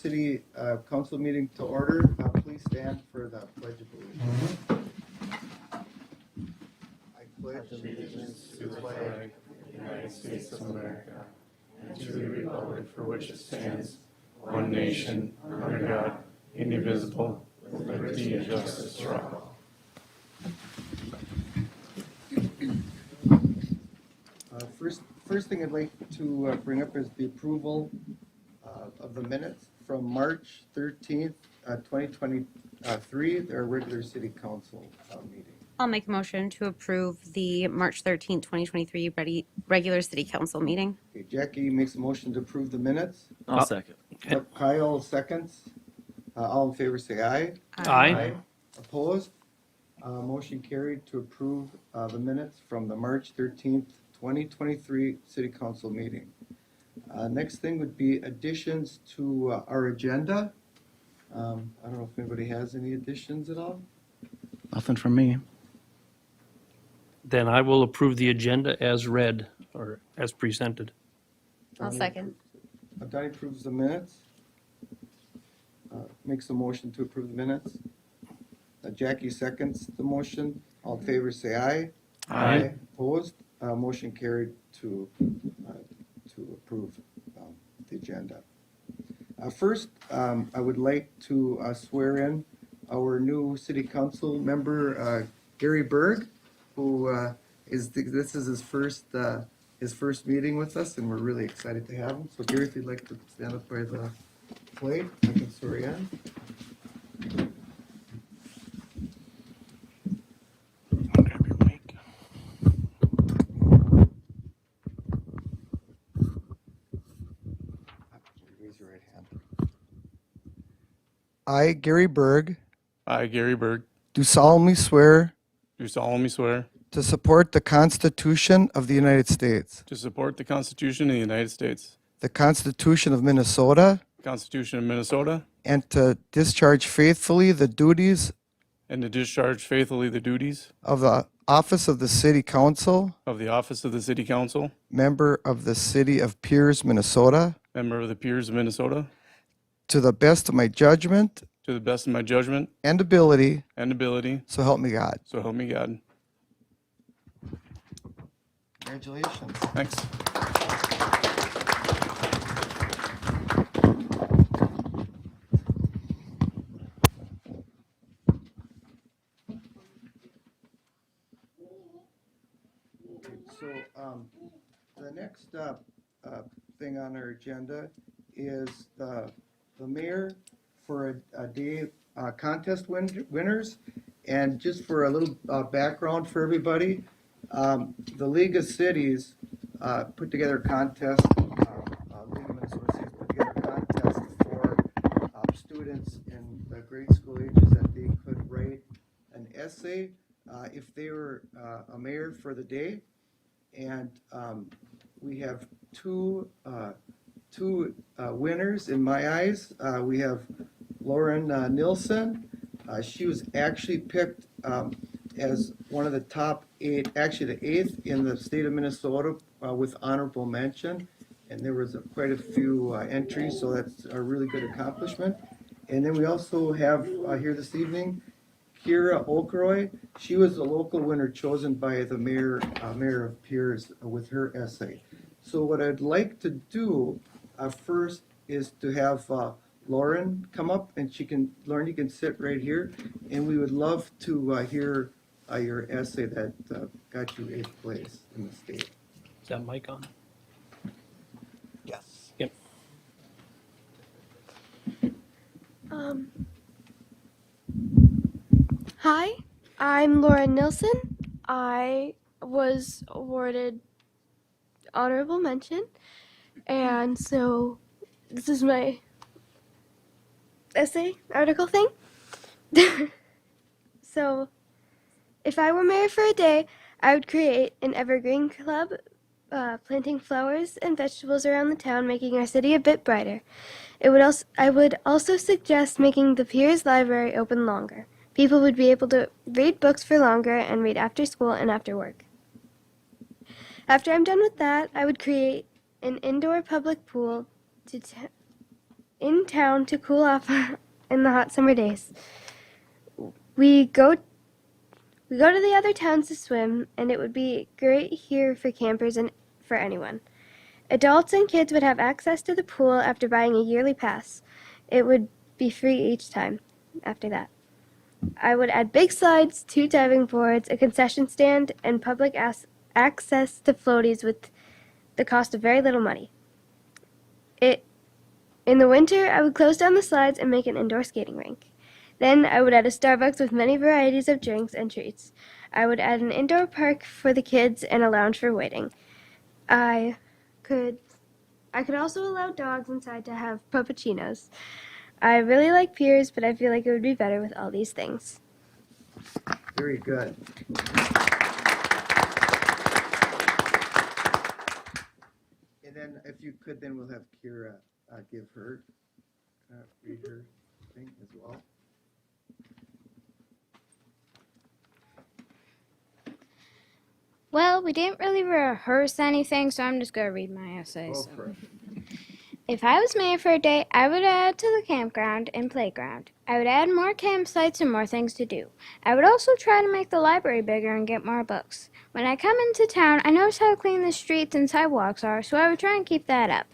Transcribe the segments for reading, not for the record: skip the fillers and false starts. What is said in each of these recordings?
city council meeting to order. Please stand for the pledge of allegiance. I pledge allegiance To the flag of the United States of America and to the republic for which it stands, one nation, under God, indivisible, with liberty and justice for all. First thing I'd like to bring up is the approval of the minutes from March 13th, 2023, their regular city council meeting. I'll make a motion to approve the March 13th, 2023 regular city council meeting. Okay, Jackie makes a motion to approve the minutes. I'll second. Kyle seconds. All in favor say aye. Aye. Opposed? Motion carried to approve the minutes from the March 13th, 2023 city council meeting. Next thing would be additions to our agenda. I don't know if anybody has any additions at all. Nothing from me. Then I will approve the agenda as read or as presented. I'll second. Donnie approves the minutes. Makes a motion to approve the minutes. Jackie seconds the motion. All in favor say aye. Aye. Opposed? Motion carried to approve the agenda. First, I would like to swear in our new city council member, Gary Berg, who this is his first meeting with us, and we're really excited to have him. So Gary, if you'd like to stand up by the plate, I can swear you in. Grab your mic. Raise your right hand. I, Gary Berg, I, Gary Berg, do solemnly swear do solemnly swear to support the Constitution of the United States, to support the Constitution of the United States, the Constitution of Minnesota, the Constitution of Minnesota, and to discharge faithfully the duties and to discharge faithfully the duties of the office of the City Council, of the office of the City Council, member of the City of Pierz, Minnesota, member of the Pierz of Minnesota, to the best of my judgment to the best of my judgment and ability, and ability, so help me God. so help me God. Congratulations. Thanks. So the next thing on our agenda is the mayor for a day contest winners. And just for a little background for everybody, the League of Cities put together a contest, League of Minnesota Cities put together a contest for students in the grade school ages that they could write an essay if they were a mayor for the day. And we have two winners in my eyes. We have Lauren Nilsson. She was actually picked as one of the top 8, actually the 8th in the state of Minnesota with honorable mention. And there was quite a few entries, so that's a really good accomplishment. And then we also have here this evening, Kira Okroy. She was the local winner chosen by the mayor of Pierz with her essay. So what I'd like to do first is to have Lauren come up, and Lauren, you can sit right here, and we would love to hear your essay that got you 8th place in the state. Is that mic on? Yes. Yep. Hi, I'm Laura Nilsson. I was awarded honorable mention, and so this is my essay article thing. So, if I were mayor for a day, I would create an evergreen club, planting flowers and vegetables around the town, making our city a bit brighter. I would also suggest making the Pierz Library open longer. People would be able to read books for longer and read after school and after work. After I'm done with that, I would create an indoor public pool in town to cool off in the hot summer days. We go we go to the other towns to swim, and it would be great here for campers and for anyone. Adults and kids would have access to the pool after buying a yearly pass. It would be free each time after that. I would add big slides, 2 diving boards, a concession stand, and public access to floaties with the cost of very little money. In the winter, I would close down the slides and make an indoor skating rink. Then I would add a Starbucks with many varieties of drinks and treats. I would add an indoor park for the kids and a lounge for waiting. I could also allow dogs inside to have puppuccinos. I really like Pierz, but I feel like it would be better with all these things. Very good. And then if you could, then we'll have Kira give her, read her thing as well. Well, we didn't really rehearse anything, so I'm just going to read my essay. Go So. for it. If I was mayor for a day, I would add to the campground and playground. I would add more campsites and more things to do. I would also try to make the library bigger and get more books. When I come into town, I notice how clean the streets and sidewalks are, so I would try and keep that up.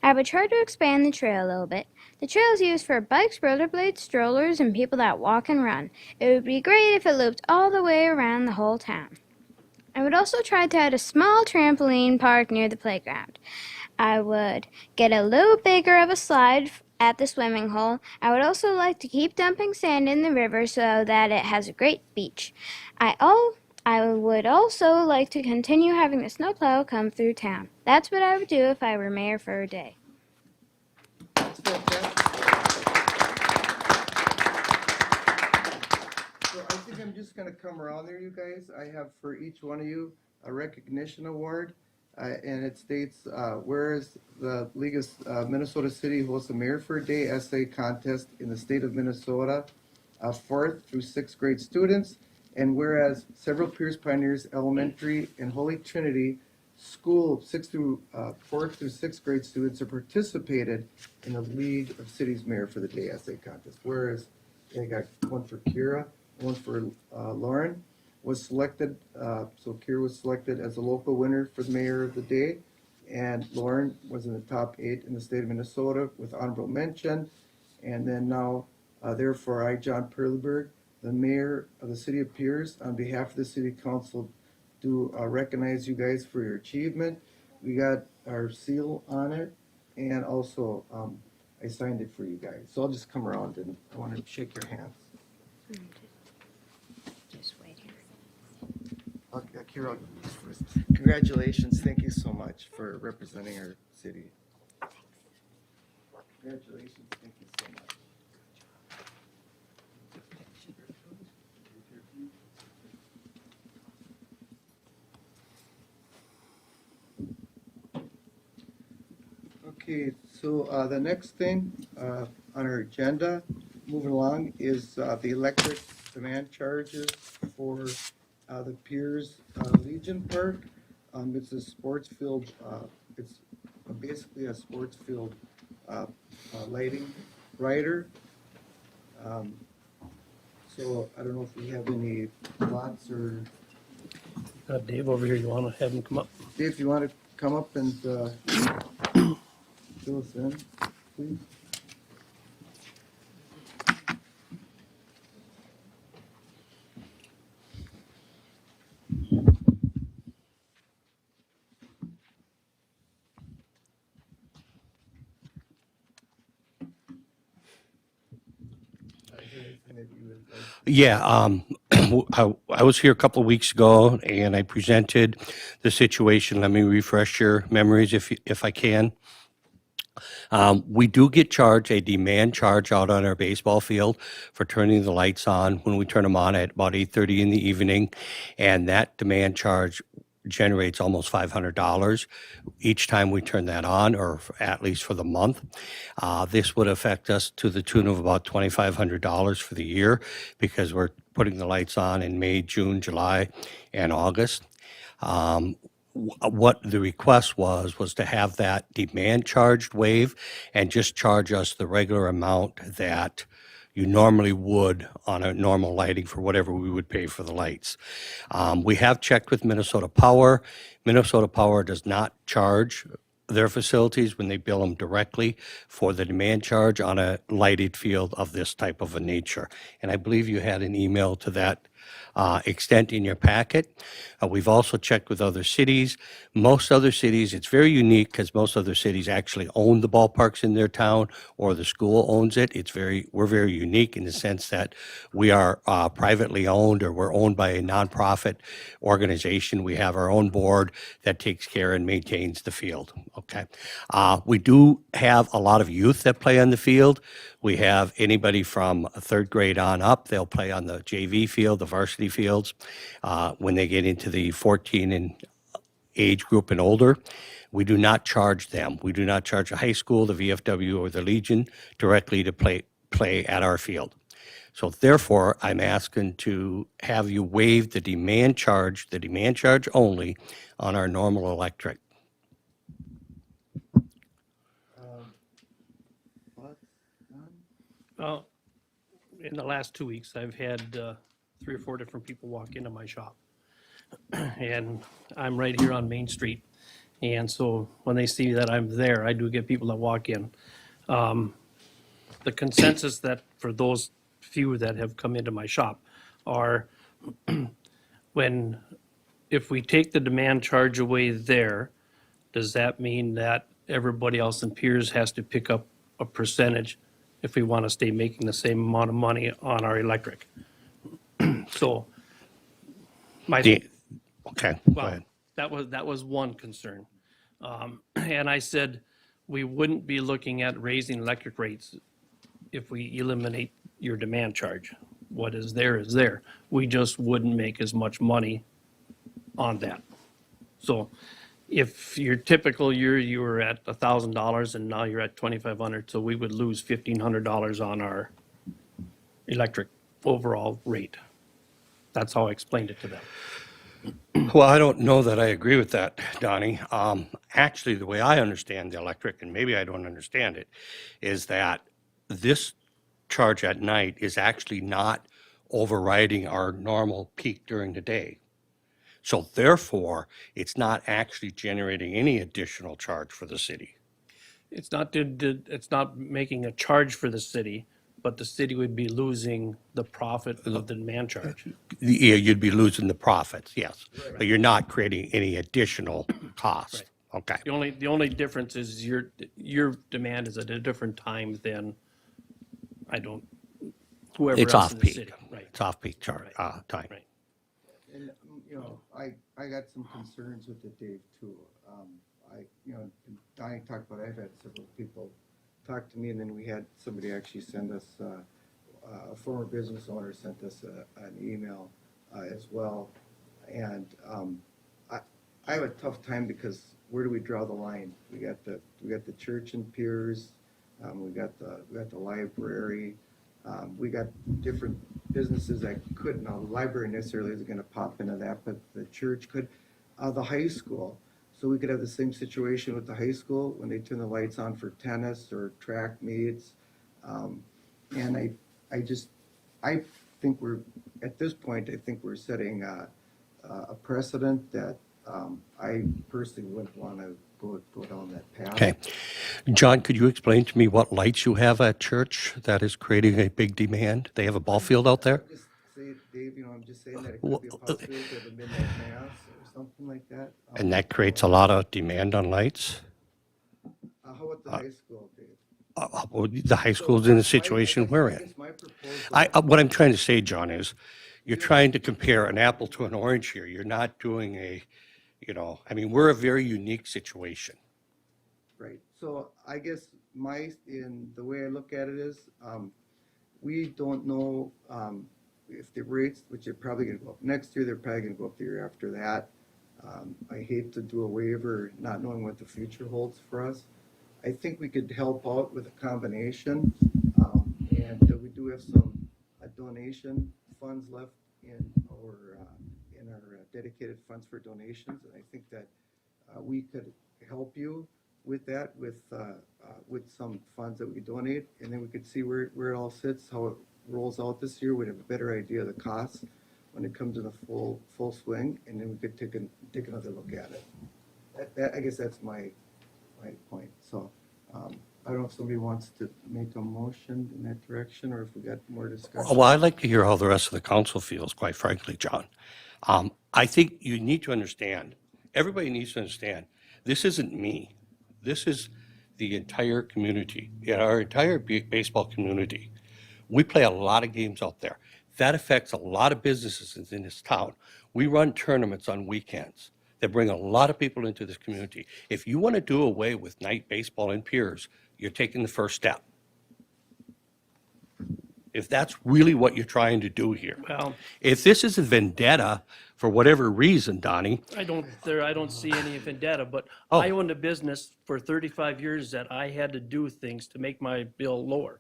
I would try to expand the trail a little bit. The trail is used for bikes, rollerblades, strollers, and people that walk and run. It would be great if it looped all the way around the whole town. I would also try to add a small trampoline park near the playground. I would get a little bigger of a slide at the swimming hole. I would also like to keep dumping sand in the river so that it has a great beach. I would also like to continue having the snowplow come through town. That's what I would do if I were mayor for a day. That's fantastic. So I think I'm just gonna come around there, you guys. I have for each one of you a recognition award. And it states, whereas the League of Minnesota City hosts a Mayor for a Day essay contest in the state of Minnesota, 4th through 6th grade students, and whereas several Pierz Pioneers Elementary and Holy Trinity School 4th through 6th grade students have participated in the League of Cities Mayor for the Day essay contest. Whereas they got one for Kira, one for Lauren. Was selected, so Kira was selected as the local winner for the Mayor of the Day, and Lauren was in the top 8 in the state of Minnesota with honorable mention. And then now, therefore, I, John Perleberg, the Mayor of the City of Pierz, on behalf of the City Council, do recognize you guys for your achievement. We got our seal on it, and also I signed it for you guys. So I'll just come around and I want to shake your hands. Just waiting. Kira, congratulations. Thank you so much for representing our city. Congratulations. Thank you so much. Okay, so the next thing on our agenda, moving along, is the electric demand charges for the Pierz Legion Park. It's a sports field, it's basically a sports field lighting rider. So I don't know if we have any thoughts or, Dave over here, you want to have him come up? Dave, if you want to come up and fill us in, please. Yeah, I was here a couple of weeks ago and I presented the situation. Let me refresh your memories if I can. We do get charged a demand charge out on our baseball field for turning the lights on when we turn them on at about 8:30 in the evening. And that demand charge generates almost $500 each time we turn that on, or at least for the month. This would affect us to the tune of about $2,500 for the year because we're putting the lights on in May, June, July, and August. what the request was to have that demand charged waive and just charge us the regular amount that you normally would on a normal lighting for whatever we would pay for the lights. We have checked with Minnesota Power. Minnesota Power does not charge their facilities when they bill them directly for the demand charge on a lighted field of this type of a nature. And I believe you had an email to that extent in your packet. We've also checked with other cities. Most other cities, it's very unique because most other cities actually own the ballparks in their town or the school owns it. We're very unique in the sense that we are privately owned, or we're owned by a nonprofit organization. We have our own board that takes care and maintains the field. Okay. We do have a lot of youth that play on the field. We have anybody from third grade on up. They'll play on the JV field, the varsity fields. When they get into the 14 and age group and older, we do not charge them. We do not charge the high school, the VFW, or the Legion directly to play at our field. So therefore, I'm asking to have you waive the demand charge only on our normal electric. Thoughts, Don? Well, in the last 2 weeks, I've had 3 or 4 different people walk into my shop. And I'm right here on Main Street. And so when they see that I'm there, I do get people that walk in. The consensus that for those few that have come into my shop are if we take the demand charge away there, does that mean that everybody else in Pierz has to pick up a percentage if we want to stay making the same amount of money on our electric? So Okay, go well, ahead. that was one concern. And I said, we wouldn't be looking at raising electric rates if we eliminate your demand charge. What is there is there. We just wouldn't make as much money on that. So if your typical year, you were at $1,000 and now you're at $2,500, so we would lose $1,500 on our electric overall rate. That's how I explained it to them. Well, I don't know that I agree with that, Donnie. Actually, the way I understand the electric, and maybe I don't understand it, is that this charge at night is actually not overriding our normal peak during the day. So therefore, it's not actually generating any additional charge for the city. It's not making a charge for the city, but the city would be losing the profit of the demand charge. Yeah, you'd be losing the profits, yes, but you're not creating any additional cost. Okay. The only difference is your demand is at a different time than whoever It's else in the off-peak. city. Right, It's off-peak time. right. And, I got some concerns with it, Dave, too. Donnie talked about, I've had several people talk to me, and then we had somebody actually send us, a former business owner sent us an email as well. And I have a tough time because where do we draw the line? We got the church in Pierz, we got the library, we got different businesses that couldn't. Now, the library necessarily isn't going to pop into that, but the church could. The high school, so we could have the same situation with the high school when they turn the lights on for tennis or track meets. And I think we're at this point. I think we're setting a precedent that I personally wouldn't want to go down that path. Okay. John, could you explain to me what lights you have at church that is creating a big demand? They have a ball field out there? Just say, Dave, I'm just saying that it could be a possibility of a midnight mass or something like that. And that creates a lot of demand on lights? How about the high school, Dave? Well, the high school's in the situation we're in. My proposal, What I'm trying to say, John, is you're trying to compare an apple to an orange here. You're not doing we're a very unique situation. right, so I guess in the way I look at it is, we don't know if the rates, which are probably gonna go up next year, they're probably gonna go up the year after that. I hate to do a waiver, not knowing what the future holds for us. I think we could help out with a combination, and we do have some donation funds left in in our dedicated funds for donations, and I think that we could help you with that, with some funds that we donate, and then we could see where it all sits, how it rolls out this year. We'd have a better idea of the costs when it comes in a full swing, and then we could take another look at it. I guess that's my point. So I don't know if somebody wants to make a motion in that direction, or if we got more discussion. Well, I'd like to hear how the rest of the council feels, quite frankly, John. I think you need to understand, everybody needs to understand, this isn't me. This is the entire community, our entire baseball community. We play a lot of games out there. That affects a lot of businesses in this town. We run tournaments on weekends that bring a lot of people into this community. If you want to do away with night baseball in Pierz, you're taking the first step. If that's really what you're trying to do here. Well, If this is a vendetta for whatever reason, Donnie, I don't see any vendetta, but Oh. I owned a business for 35 years that I had to do things to make my bill lower.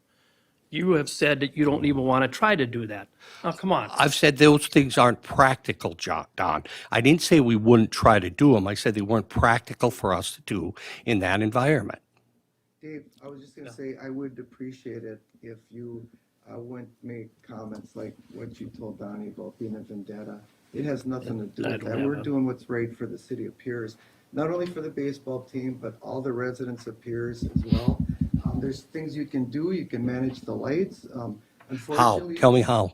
You have said that you don't even want to try to do that. Now, come on. I've said those things aren't practical, Don. I didn't say we wouldn't try to do them. I said they weren't practical for us to do in that environment. Dave, I was just gonna say, I would appreciate it if you wouldn't make comments like what you told Donnie about being a vendetta. It has nothing to do I with don't that. have We're a- doing what's right for the city of Pierz, not only for the baseball team, but all the residents of Pierz as well. There's things you can do. You can manage the lights. How? Unfortunately, Tell me how.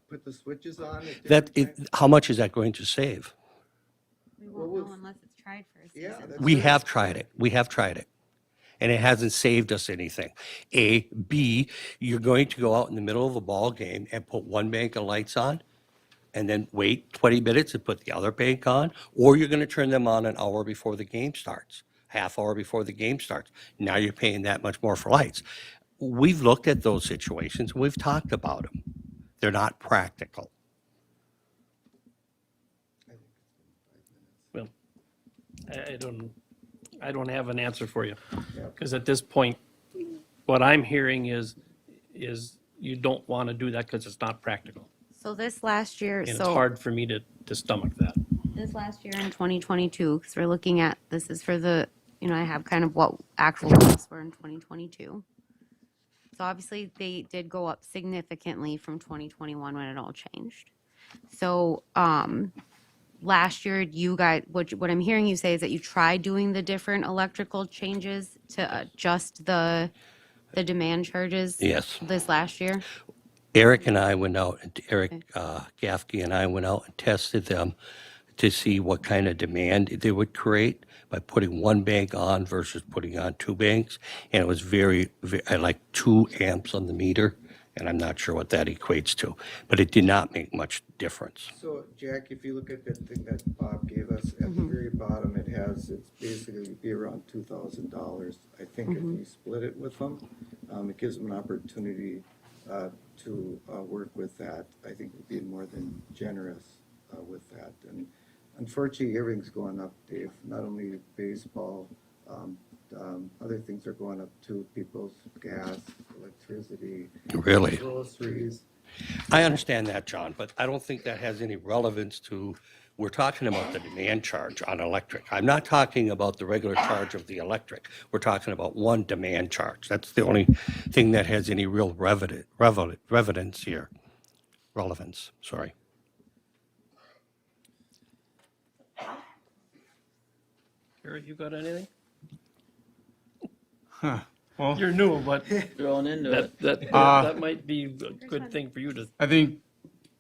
put the switches on at That, different times. how much is that going to save? We Well, won't know we've- unless it's tried first. Yeah, that's We right. have tried it. We have tried it. And it hasn't saved us anything. A, B, you're going to go out in the middle of a ball game and put one bank of lights on and then wait 20 minutes and put the other bank on, or you're going to turn them on an hour before the game starts, half hour before the game starts. Now you're paying that much more for lights. We've looked at those situations. We've talked about them. They're not practical. Well, I don't have an answer for you. Yeah. Because at this point, what I'm hearing is you don't want to do that because it's not practical. So this last year, And it's so hard for me to stomach that. this last year in 2022, because we're looking at, this is for the, I have kind of what actual costs were in 2022. So obviously, they did go up significantly from 2021 when it all changed. So, last year, you guys, what I'm hearing you say is that you tried doing the different electrical changes to adjust the demand charges? Yes. This last year? Eric and I went out, and Eric Gaffney and I went out and tested them to see what kind of demand they would create by putting one bank on versus putting on two banks. And it was I like 2 amps on the meter, and I'm not sure what that equates to, but it did not make much difference. So, Jack, if you look at that thing that Bob gave us, at the very bottom, it's basically be around $2,000. I think if we split it with them, it gives them an opportunity to work with that. I think we'd be more than generous with that. And unfortunately, everything's going up, Dave, not only baseball, other things are going up too, people's gas, electricity, Really? groceries. I understand that, John, but I don't think that has any relevance to, we're talking about the demand charge on electric. I'm not talking about the regular charge of the electric. We're talking about one demand charge. That's the only thing that has any real relevance here. Relevance, sorry. Eric, you got anything? Well, You're new, but Thrown into it. that might be a good thing for you to, I think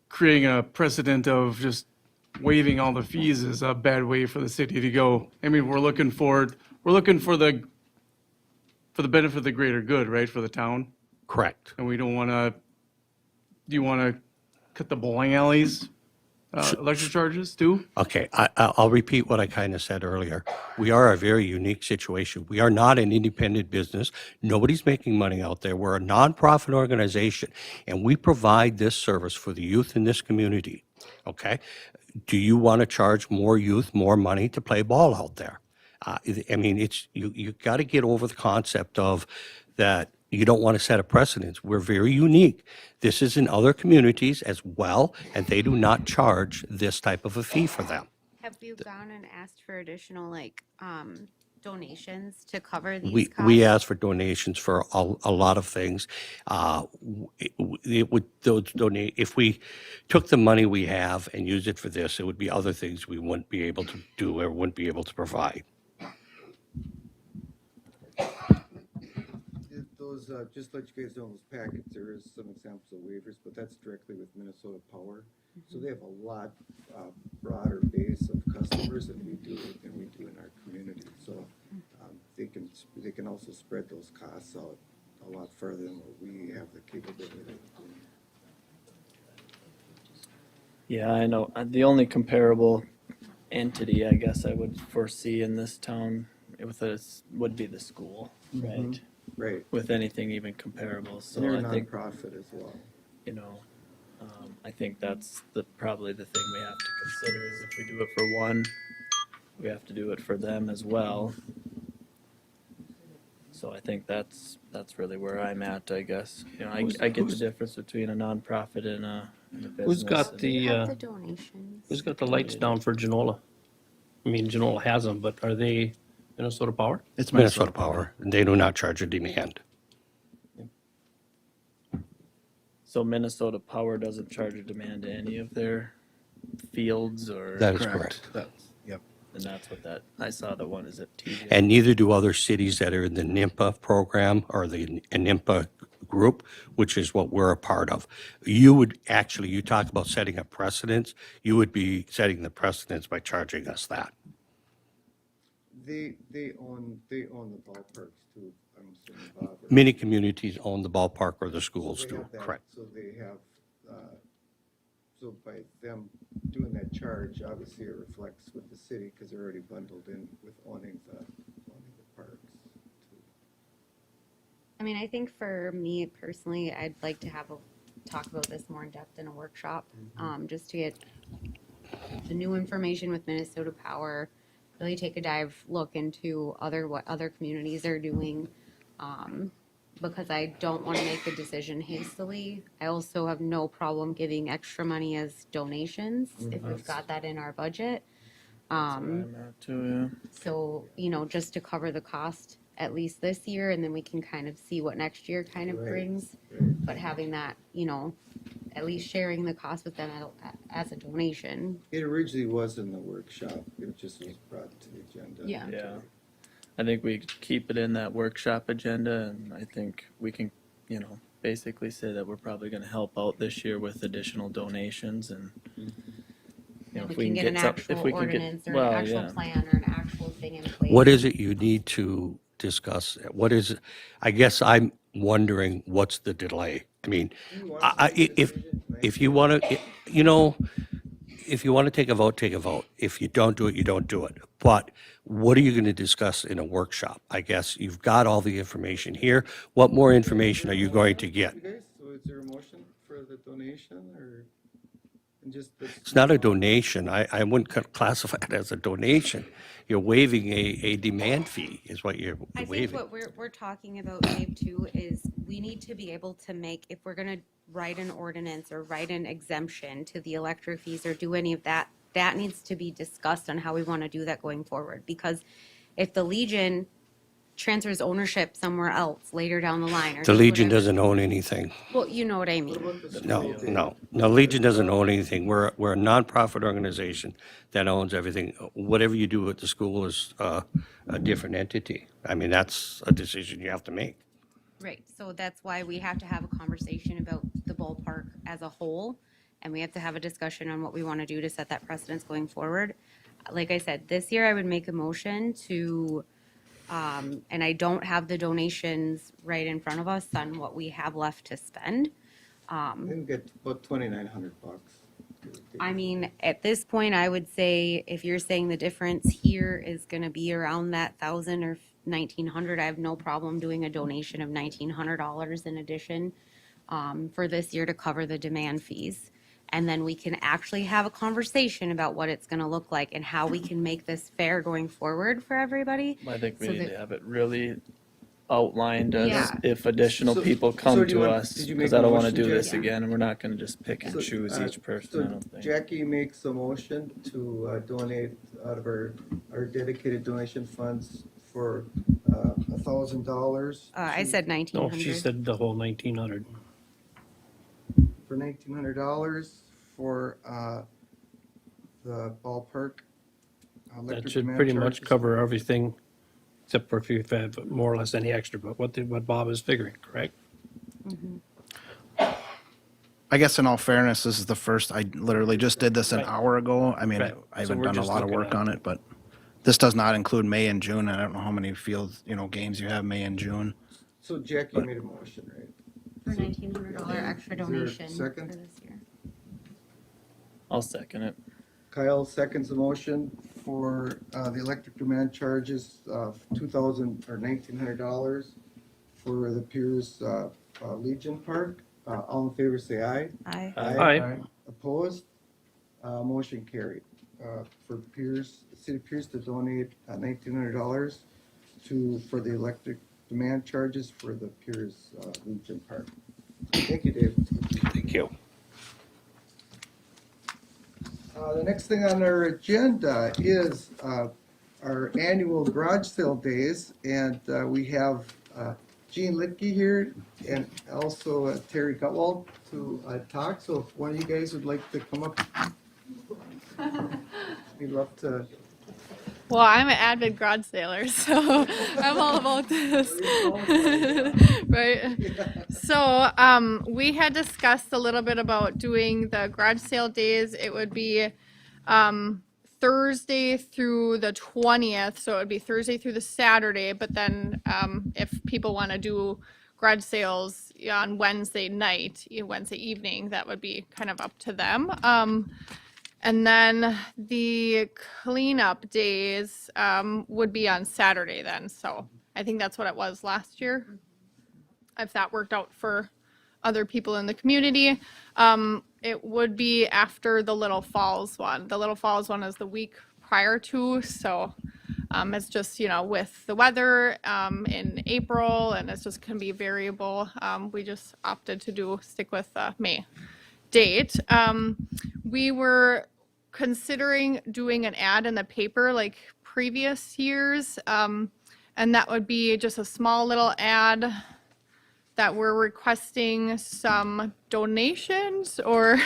creating a precedent of just waiving all the fees is a bad way for the city to go. I mean, we're looking for the benefit of the greater good, right, for the town? Correct. And we don't want to, do you want to cut the bowling alleys, electric charges too? Okay, I'll repeat what I kind of said earlier. We are a very unique situation. We are not an independent business. Nobody's making money out there. We're a nonprofit organization, and we provide this service for the youth in this community, okay? Do you want to charge more youth more money to play ball out there? I mean, you got to get over the concept of that, you don't want to set a precedence. We're very unique. This is in other communities as well, and they do not charge this type of a fee for them. Have you gone and asked for additional donations to cover these We, costs? we ask for donations for a lot of things. It would, those donate, if we took the money we have and used it for this, it would be other things we wouldn't be able to do or wouldn't be able to provide. Those, just to let you guys know, those packets, there is some examples of waivers, but that's directly with Minnesota Power. So they have a lot broader base of customers than we do in our community. So they can also spread those costs out a lot further than what we have the capability of doing. Yeah, I know. The only comparable entity, I guess, I would foresee in this town with us would be the school, right? Right. With anything even comparable. So And they're a I think, nonprofit as well. you know, I think that's probably the thing we have to consider is if we do it for one, we have to do it for them as well. So I think that's really where I'm at, I guess. You know, I get the difference between a nonprofit and a business. Who's got and- the, Have the donations. who's got the lights down for Genola? I mean, Genola has them, but are they Minnesota Power? It's Minnesota Power, they do not charge a demand. So Minnesota Power doesn't charge a demand to any of their fields or? That is correct. That's, yep. And that's what I saw the one is at TJ. And neither do other cities that are in the NIMPA program or the NIMPA group, which is what we're a part of. You would actually, you talk about setting a precedence, you would be setting the precedence by charging us that. They own the ballparks too, I'm assuming, Bob. or- Many communities own the ballpark or the So schools they do, have that- correct. So they have, so by them doing that charge, obviously it reflects with the city because they're already bundled in with owning the parks. I mean, I think for me personally, I'd like to have talk about this more in depth in a workshop, just to get the new information with Minnesota Power, really take a look into what other communities are doing, because I don't want to make a decision hastily. I also have no problem giving extra money as donations if we've got that in our budget. Where I'm at too, So, just to cover the cost at least this year, and then we can kind of see what next year kind of Right. brings. Right. But having that, at least sharing the cost with them as a donation. It originally was in the workshop, it just was brought to the agenda. Yeah. Yeah. I think we keep it in that workshop agenda, and I think we can, basically say that we're probably gonna help out this year with additional donations and, If we can get an actual ordinance or an well, actual yeah. plan or an actual thing in place. What is it you need to discuss? What is, I guess I'm wondering, what's the delay? I mean, Do you want I- to make a if, decision tonight? if you want to, if you want to take a vote, take a vote. If you don't do it, you don't do it. But what are you going to discuss in a workshop? I guess you've got all the information here. What more information are you going to get? You guys, so is there a motion for the donation or? And just It's not a donation. I wouldn't classify it as a donation. You're waiving a demand fee is what you're I think waiving. what we're talking about, Dave, too, is we need to be able to make, if we're gonna write an ordinance or write an exemption to the electric fees or do any of that, that needs to be discussed on how we want to do that going forward. Because if the Legion transfers ownership somewhere else later down the line or The does Legion whatever- doesn't own anything. Well, you know what I mean. No, Legion doesn't own anything. We're a nonprofit organization that owns everything. Whatever you do with the school is a different entity. I mean, that's a decision you have to make. Right, so that's why we have to have a conversation about the ballpark as a whole, and we have to have a discussion on what we want to do to set that precedence going forward. Like I said, this year I would make a motion to, and I don't have the donations right in front of us on what we have left to spend. Then get about $2,900. I mean, at this point, I would say if you're saying the difference here is gonna be around that 1,000 or 1,900, I have no problem doing a donation of $1,900 in addition for this year to cover the demand fees. And then we can actually have a conversation about what it's gonna look like and how we can make this fair going forward for everybody. I think we So need that- to have it really outlined as Yeah. if additional So- people so come do you to want- us, did you make because I a don't want to motion, do this Jackie? again, and we're not gonna just pick and So, choose each person, I don't think. Jackie makes a motion to donate out of our dedicated donation funds for $1,000. I said No, 1,900. she said the whole 1,900. For $1,900 for the ballpark. That electric should demand pretty much charges. cover everything, except for if you have more or less any extra, but what Bob is figuring, correct? I guess in all fairness, this is the first, I literally just did this an Right. hour ago. I mean, Right. I So haven't we're done a just lot of looking work at- on it, but this does not include May and June. I don't know how many field, games you have May and June. So Jackie made a motion, right? For $1,900 extra Is there a donation second? for this year. I'll second it. Kyle seconds the motion for the electric demand charges of $2,000 or $1,900 for the Pierz Legion Park. All in favor, say aye. Aye. Aye. Opposed? Motion carried. For Pierz, City of Pierz to donate $1,900 for the electric demand charges for the Pierz Legion Park. Thank you, Dave. Thank you. The next thing on our agenda is our annual garage sale days, and we have Gene Litke here and also Terry Gutwald to talk. So if one of you guys would like to come up, we'd love to. Well, I'm an avid garage sailor, so I'm all about this. Right. So we had discussed a little bit about doing the garage sale days. It would be Thursday through the 20th, so it would be Thursday through the Saturday. But then if people want to do garage sales on Wednesday night, Wednesday evening, that would be kind of up to them. And then the cleanup days would be on Saturday then. So I think that's what it was last year. If that worked out for other people in the community. It would be after the Little Falls one. The Little Falls one is the week prior to. So it's just, with the weather in April, and it's just can be variable. We just opted to stick with May date. We were considering doing an ad in the paper like previous years, and that would be just a small little ad that we're requesting some donations or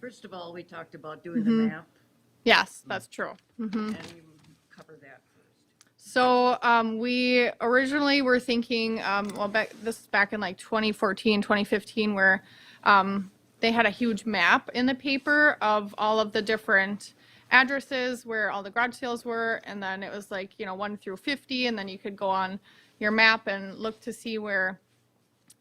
First of all, we talked about doing the map, yes, that's true. and you cover that first. So we originally were thinking, this is back in like 2014, 2015, where they had a huge map in the paper of all of the different addresses where all the garage sales were, and then it was like 1 through 50, and then you could go on your map and look to see where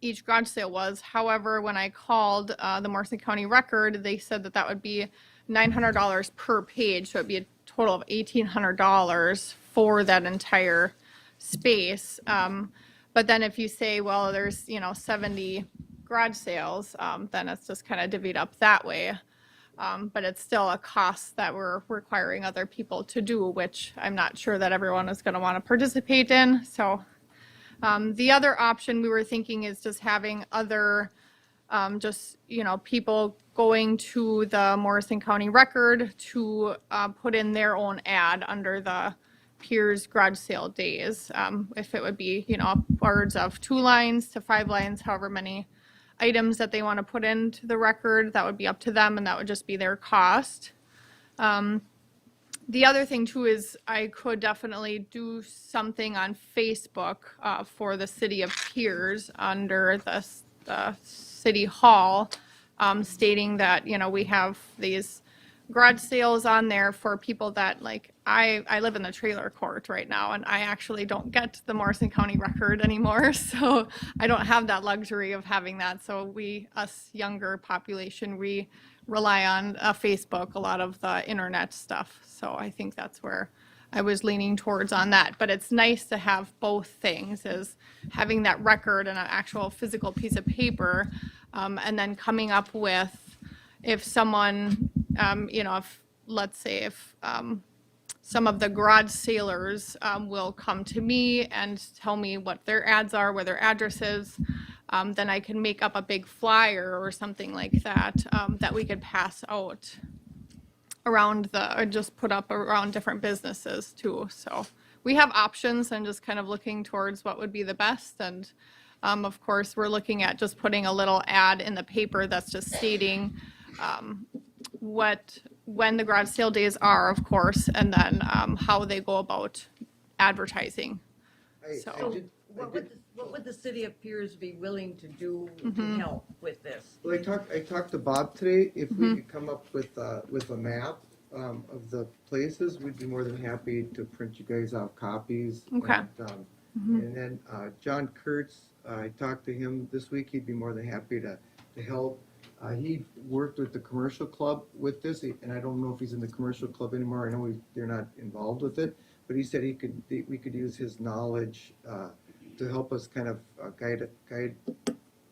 each garage sale was. However, when I called the Morrison County Record, they said that would be $900 per page, so it'd be a total of $1,800 for that entire space. But then if you say, well, there's 70 garage sales, then it's just kind of divvied up that way. But it's still a cost that we're requiring other people to do, which I'm not sure that everyone is going to want to participate in. So the other option we were thinking is just having other, people going to the Morrison County Record to put in their own ad under the Pierz garage sale days. If it would be, upwards of 2 lines to 5 lines, however many items that they want to put into the record, that would be up to them, and that would just be their cost. The other thing too is I could definitely do something on Facebook for the city of Pierz under the city hall, stating that we have these garage sales on there for people that I live in the trailer court right now, and I actually don't get the Morrison County Record anymore, so I don't have that luxury of having that. So us younger population, we rely on Facebook, a lot of the internet stuff. So I think that's where I was leaning towards on that. But it's nice to have both things, is having that record and an actual physical piece of paper, and then coming up with, if someone, let's say if some of the garage sailors will come to me and tell me what their ads are, where their address is. Then I can make up a big flyer or something like that that we could pass out around or just put up around different businesses too. So we have options and just kind of looking towards what would be the best. And of course, we're looking at just putting a little ad in the paper that's just stating when the garage sale days are, of course, and then how they go about advertising. So- What would the city of Pierz be willing to do to help with this? Well, I talked to Bob today, if we could come up with a map of the places, we'd be more than happy to print you guys out copies. Okay. And then John Kurtz, I talked to him this week, he'd be more than happy to help. He worked with the commercial club with this, and I don't know if he's in the commercial club anymore, I know they're not involved with it, but he said we could use his knowledge to help us kind of guide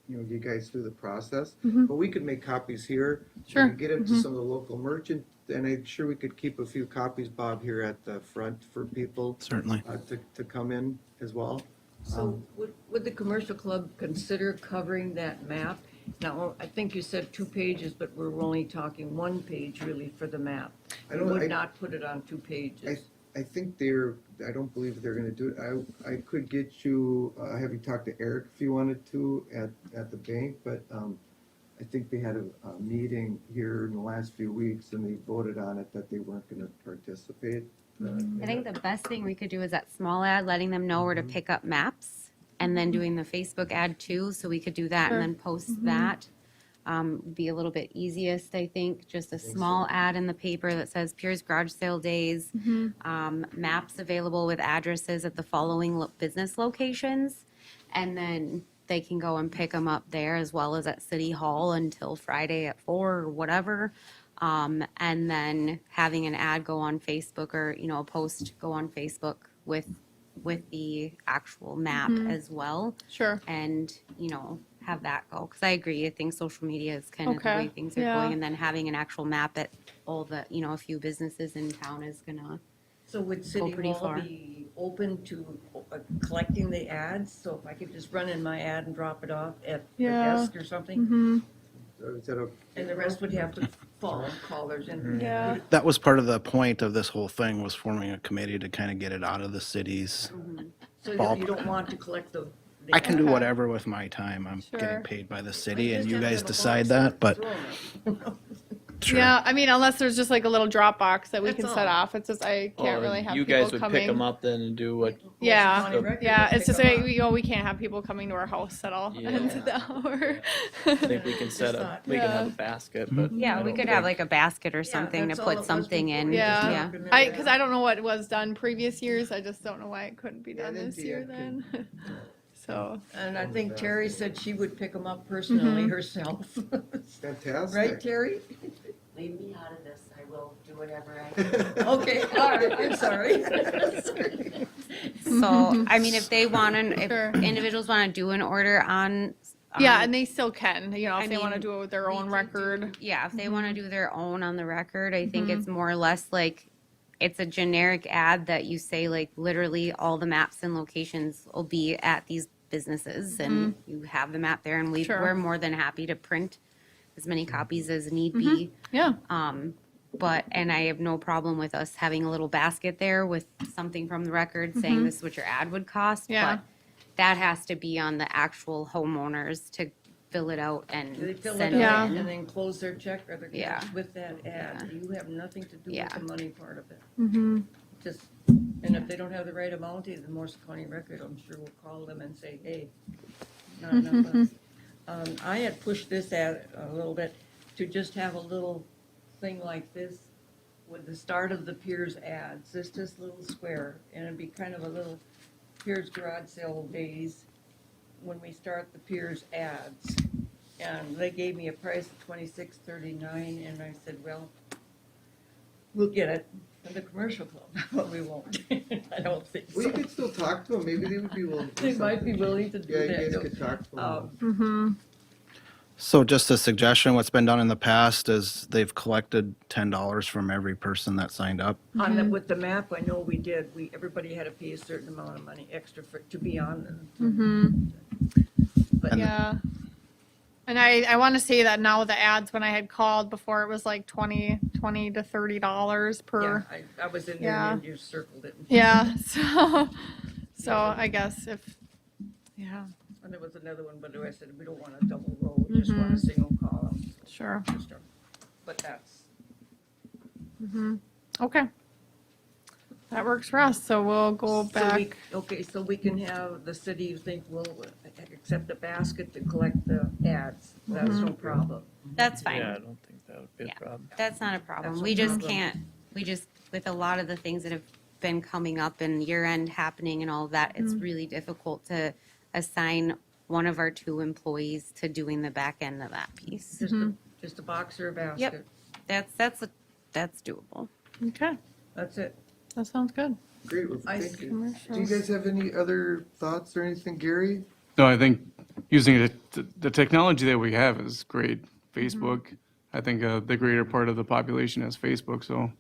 you guys through the process. But we could make copies here. Sure. We could get them to some of the local merchants, and I'm sure we could keep a few copies, Bob, here at the front for people Certainly. to come in as well. So would the commercial club consider covering that map? Now, I think you said 2 pages, but we're only talking 1 page really for the map. I We don't- would I- not put it on 2 pages. I think I don't believe they're gonna do it. I could get you, have you talk to Eric if you wanted to at the bank, but I think they had a meeting here in the last few weeks and they voted on it that they weren't gonna participate. I think the best thing we could do is that small ad, letting them know where to pick up maps, and then doing the Facebook ad too, so we could do that and then post that. Be a little bit easiest, I think, just a small ad in the paper that says Pierz Garage Sale Days, maps available with addresses at the following business locations, and then they can go and pick them up there as well as at City Hall until Friday at 4 or whatever. And then having an ad go on Facebook or, a post go on Facebook with the actual map as well. Sure. And, have that go. Because I agree, I think social media is kind of the Okay, way things are yeah. going. And then having an actual map at all the, a few businesses in town is gonna, So would City pretty Hall far. be open to collecting the ads? So if I could just run in my ad and drop it off at the Yeah. desk or something? Is that okay? And the rest would have to follow callers in. Yeah. That was part of the point of this whole thing, was forming a committee to kind of get it out of the cities. So Bob. you don't want to collect the. I can do Okay. whatever with my time. I'm Sure. getting paid by the city and Just you have to guys have a decide box that, but throw sure. Yeah, I mean, unless there's just like a little drop box that we That's can set all. off. It's just I can't really have You people guys would coming. pick them up then and do what? Yeah, County Record yeah. would It's pick just 'em like, up. we can't have people coming to our house at all Yeah. ends of the hour. I think we can set Just up, thought- we can have Yeah. a basket, but. yeah, I we don't could have think- like a basket or something to that's all put it was something before. in. Yeah. Yeah. Remember Because that? I don't know what was done previous years. I just don't know why it couldn't be Yeah, done then this year Deanne then. So, And I think Terry said she would pick them up personally herself. Fantastic. Right, Terry? Leave me out of this, I will do whatever I can. Okay, all right, I'm sorry. So, I mean, if they want to, Sure. if individuals want to do an order on. yeah, and they still can, if I they want to mean, do it with their own record. Yeah, if they want to do their own on the record, I think Mm-hmm. it's more or less like, it's a generic ad that you say like literally all the maps and locations will be at these businesses and you have the map there and Mm-hmm. Sure. we're more than happy to print as many copies as need be. Yeah. And I have no problem with us having a little basket there with something from the record saying this is what your ad would cost. Mm-hmm. Yeah. But that has to be on the actual homeowners to fill it out and They fill it send it Yeah. out in. and then close their check or their Yeah. cash with that ad. You have nothing to do with Yeah. the money part of it. Mm-hmm. Just, and if they don't have the right amount, the Morris County Record, I'm sure will call them and say, hey, not enough. I had pushed this ad a little bit to just have a little thing like this with the start of the Pierz ads, this little square, and it'd be kind of a little Pierz garage sale days when we start the Pierz ads. And they gave me a price of $26.39, and I said, well, we'll get it from the commercial club, but we won't. I don't think Well, you so. could still talk to them, maybe they would be willing to do They might be something. willing to do Yeah, that. you guys could talk to them. Um, Mm-hmm. So just a suggestion, what's been done in the past is they've collected $10 from every person that signed up. On the, with the map, I know we did, everybody had to pay a certain amount of money extra for, to be on them. But Yeah. And I want to say that now the ads, when I had called before, it was like $20 to $30 yeah, per. I was in there Yeah. and you circled it. Yeah. So I guess if, yeah, And there was another one, but I said, we don't want a double row, we just want a single column. sure. But that's, Okay. That works for us. So we'll go so back. we, okay, so we can have the city, you think will accept a basket to collect the ads, that's no problem. That's fine. Yeah, I don't think that would be a Yeah. problem. That's not a problem. That's We no just problem. can't, we just, with a lot of the things that have been coming up and year end happening and all of that, it's really difficult to assign one of our 2 employees to doing the back end of that piece. Just a box or a basket. Yep. That's doable. Okay. That's it. That sounds good. Great, well, I- thank you. Do you guys have any other thoughts or anything, Gary? No, I think using the technology that we have is great. Facebook, I think the greater part of the population has Facebook, so.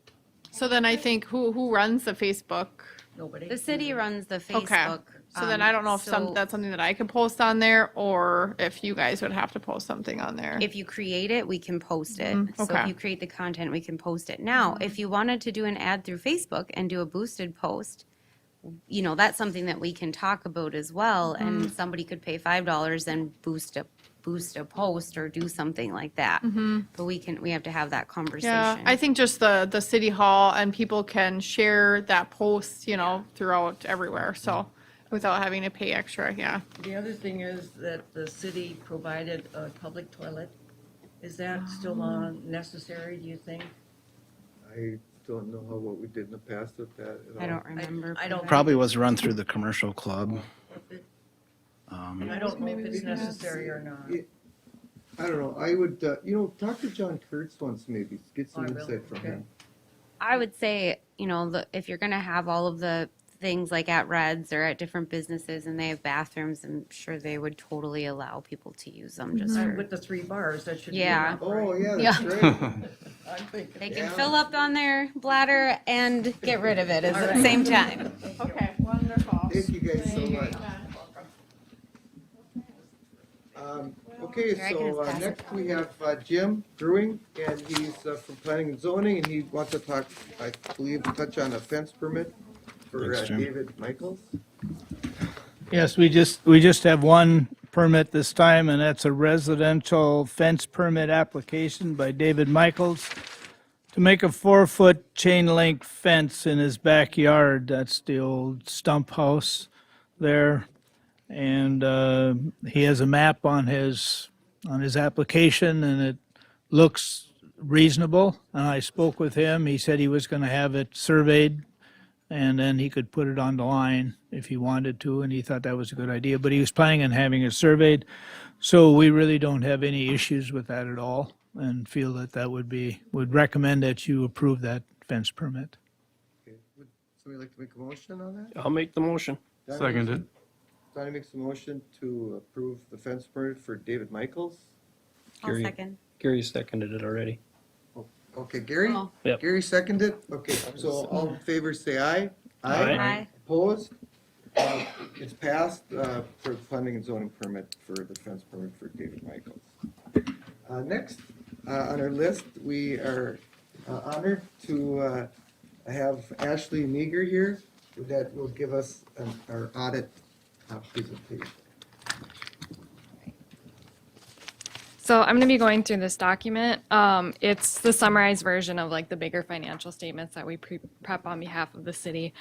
So then I think who runs the Facebook? Nobody. The city runs the Okay. Facebook. So then I don't know if so that's something that I could post on there, or if you guys would have to post something on there. If you create it, we can post it. So okay. if you create the content, we can post it. Now, if you wanted to do an ad through Facebook and do a boosted post, you know, that's something that we can talk about as well. And somebody could pay $5 and boost a post or do something like that. But we have to have that conversation. Yeah, I think just the city hall and people can share that post, you know, throughout everywhere. So without having to pay extra, yeah. The other thing is that the city provided a public toilet. Is that still necessary, do you think? I don't know what we did in the past with that at all. I don't remember. I don't- Probably was run through the commercial club. I don't know if it's necessary or not. I don't know, I would, talk to John Kurtz once maybe, get some I will, insight from okay. him. I would say, if you're gonna have all of the things like at Reds or at different businesses and they have bathrooms, I'm sure they would totally allow people to use them just And for, with the 3 bars, that should be Yeah. enough, Oh, right? yeah, that's Yeah. right. I'm thinking. they can Yeah. fill up on their bladder and get rid of it at the same time. Okay, wonderful. Thank you guys so much. Okay, Here, I can so just pass it next we have Jim Brewing, and he's from Planning and Zoning, and he wants to talk, I believe, touch on a fence permit for Thanks, Jim. David Michaels. Yes, we just have one permit this time, and that's a residential fence permit application by David Michaels to make a 4-foot chain link fence in his backyard. That's the old stump house there. And he has a map on his application, and it looks reasonable. And I spoke with him. He said he was going to have it surveyed, and then he could put it on the line if he wanted to, and he thought that was a good idea. But he was planning on having it surveyed, so we really don't have any issues with that at all, and feel that would recommend that you approve that fence permit. Okay, would somebody like to make a motion on that? I'll make the motion. Donnie Seconded. Donnie makes a motion to approve the fence permit for David Michaels. I'll Gary. second. Gary seconded it already. Okay, Gary? Oh. Yep. Gary seconded? Okay, so all in favor say aye. Aye. Aye. Opposed? It's passed for planning and zoning permit for the fence permit for David Michaels. Next, on our list, we are honored to have Ashley Meager here that will give us our audit presentation. So I'm going to be going through this document. It's the summarized version of like the bigger financial statements that we prep on behalf of the city.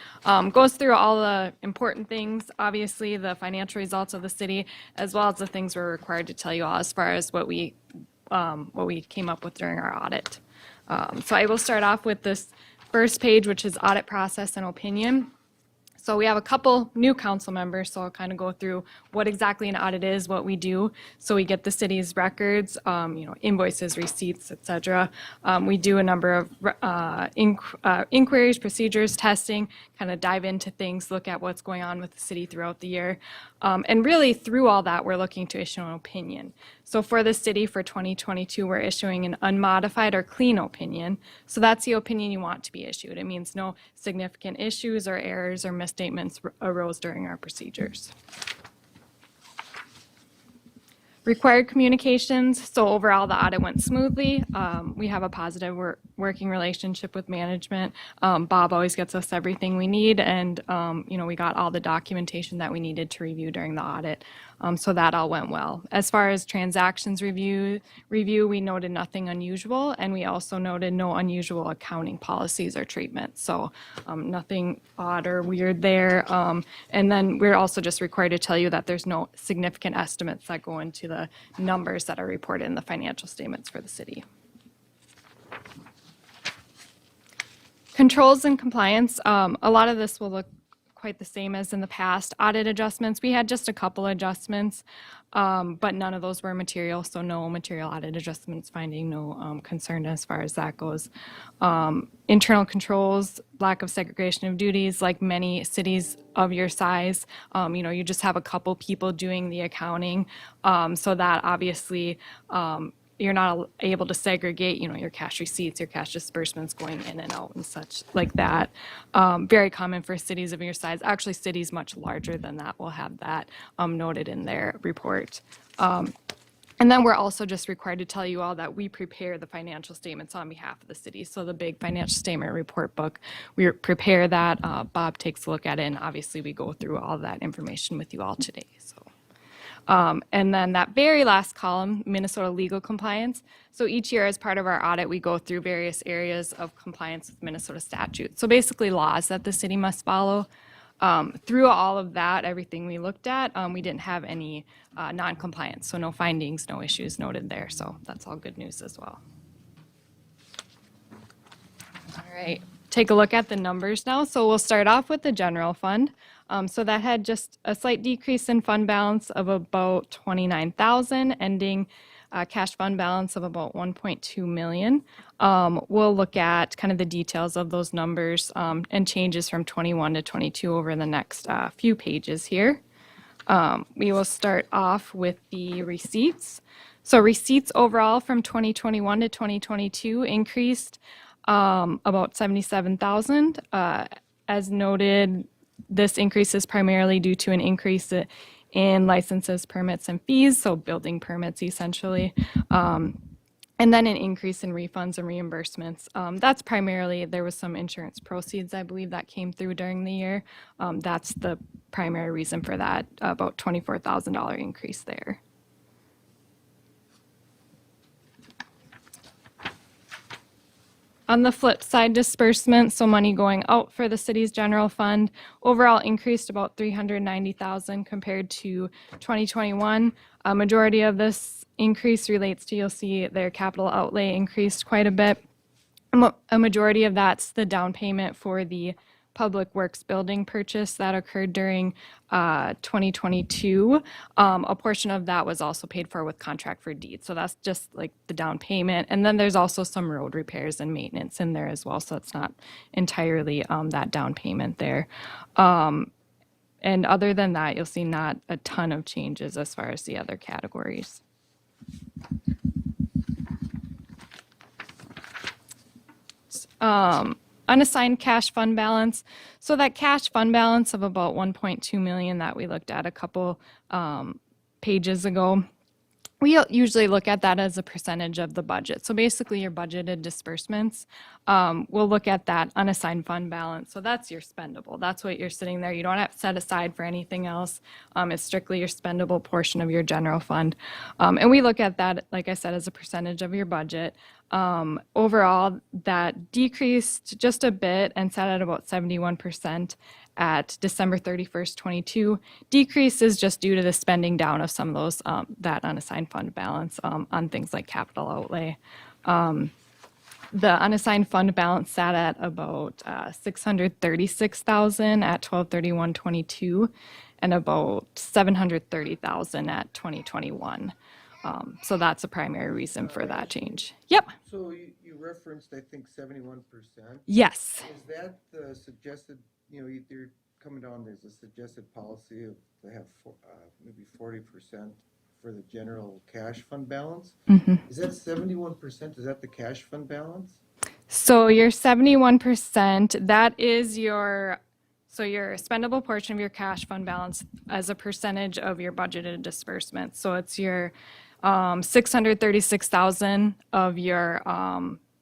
Goes through all the important things, obviously the financial results of the city, as well as the things we're required to tell you all as far as what we came up with during our audit. So I will start off with this first page, which is audit process and opinion. So we have a couple new council members, so I'll kind of go through what exactly an audit is, what we do. So we get the city's records, invoices, receipts, et cetera. We do a number of inquiries, procedures, testing, kind of dive into things, look at what's going on with the city throughout the year. And really through all that, we're looking to issue an opinion. So for the city for 2022, we're issuing an unmodified or clean opinion. So that's the opinion you want to be issued. It means no significant issues or errors or misstatements arose during our procedures. Required communications. So overall, the audit went smoothly. We have a positive working relationship with management. Bob always gets us everything we need, and we got all the documentation that we needed to review during the audit. So that all went well. As far as transactions review, we noted nothing unusual, and we also noted no unusual accounting policies or treatment. So nothing odd or weird there. And then we're also just required to tell you that there's no significant estimates that go into the numbers that are reported in the financial statements for the city. Controls and compliance, a lot of this will look quite the same as in the past. Audit adjustments, we had just a couple adjustments, but none of those were material, so no material audit adjustments finding, no concern as far as that goes. Internal controls, lack of segregation of duties, like many cities of your size, you just have a couple people doing the accounting, so that obviously you're not able to segregate, your cash receipts, your cash disbursements going in and out and such like that. Very common for cities of your size. Actually, cities much larger than that will have that noted in their report. And then we're also just required to tell you all that we prepare the financial statements on behalf of the city. So the big financial statement report book, we prepare that. Bob takes a look at it, and obviously we go through all that information with you all today. So. And then that very last column, Minnesota legal compliance. So each year as part of our audit, we go through various areas of compliance with Minnesota statute. So basically laws that the city must follow. Through all of that, everything we looked at, we didn't have any non-compliance. So no findings, no issues noted there. So that's all good news as well. All right, take a look at the numbers now. So we'll start off with the general fund. So that had just a slight decrease in fund balance of about 29,000, ending cash fund balance of about 1.2 million. We'll look at kind of the details of those numbers and changes from 21 to 22 over the next few pages here. We will start off with the receipts. So receipts overall from 2021 to 2022 increased about 77,000. As noted, this increase is primarily due to an increase in licenses, permits, and fees, so building permits essentially, and then an increase in refunds and reimbursements. That's primarily, there was some insurance proceeds, I believe, that came through during the year. That's the primary reason for that, about $24,000 increase there. On the flip side, disbursement, so money going out for the city's general fund, overall increased about $390,000 compared to 2021. A majority of this increase relates to, you'll see their capital outlay increased quite a bit. A majority of that's the down payment for the Public Works building purchase that occurred during 2022. A portion of that was also paid for with contract for deed. So that's just like the down payment. And then there's also some road repairs and maintenance in there as well. So it's not entirely that down payment there. And other than that, you'll see not a ton of changes as far as the other categories. Unassigned cash fund balance. So that cash fund balance of about 1.2 million that we looked at a couple pages ago, we usually look at that as a percentage of the budget. So basically your budgeted disbursements, we'll look at that unassigned fund balance. So that's your spendable. That's what you're sitting there. You don't have to set aside for anything else. It's strictly your spendable portion of your general fund. And we look at that, like I said, as a percentage of your budget. Overall, that decreased just a bit and sat at about 71% at December 31st, 22. Decrease is just due to the spending down of some of those, that unassigned fund balance on things like capital outlay. The unassigned fund balance sat at about 636,000 at 12/31/22 and about 730,000 at 2021. So that's a primary reason for that change. Yep. So you referenced, I think, 71%. Yes. Is that the suggested, you're coming down, there's a suggested policy of to have maybe 40% for the general cash fund balance. Mm-hmm. Is that 71%, is that the cash fund balance? So your 71%, that is your spendable portion of your cash fund balance as a percentage of your budgeted disbursements. So it's your 636,000 of your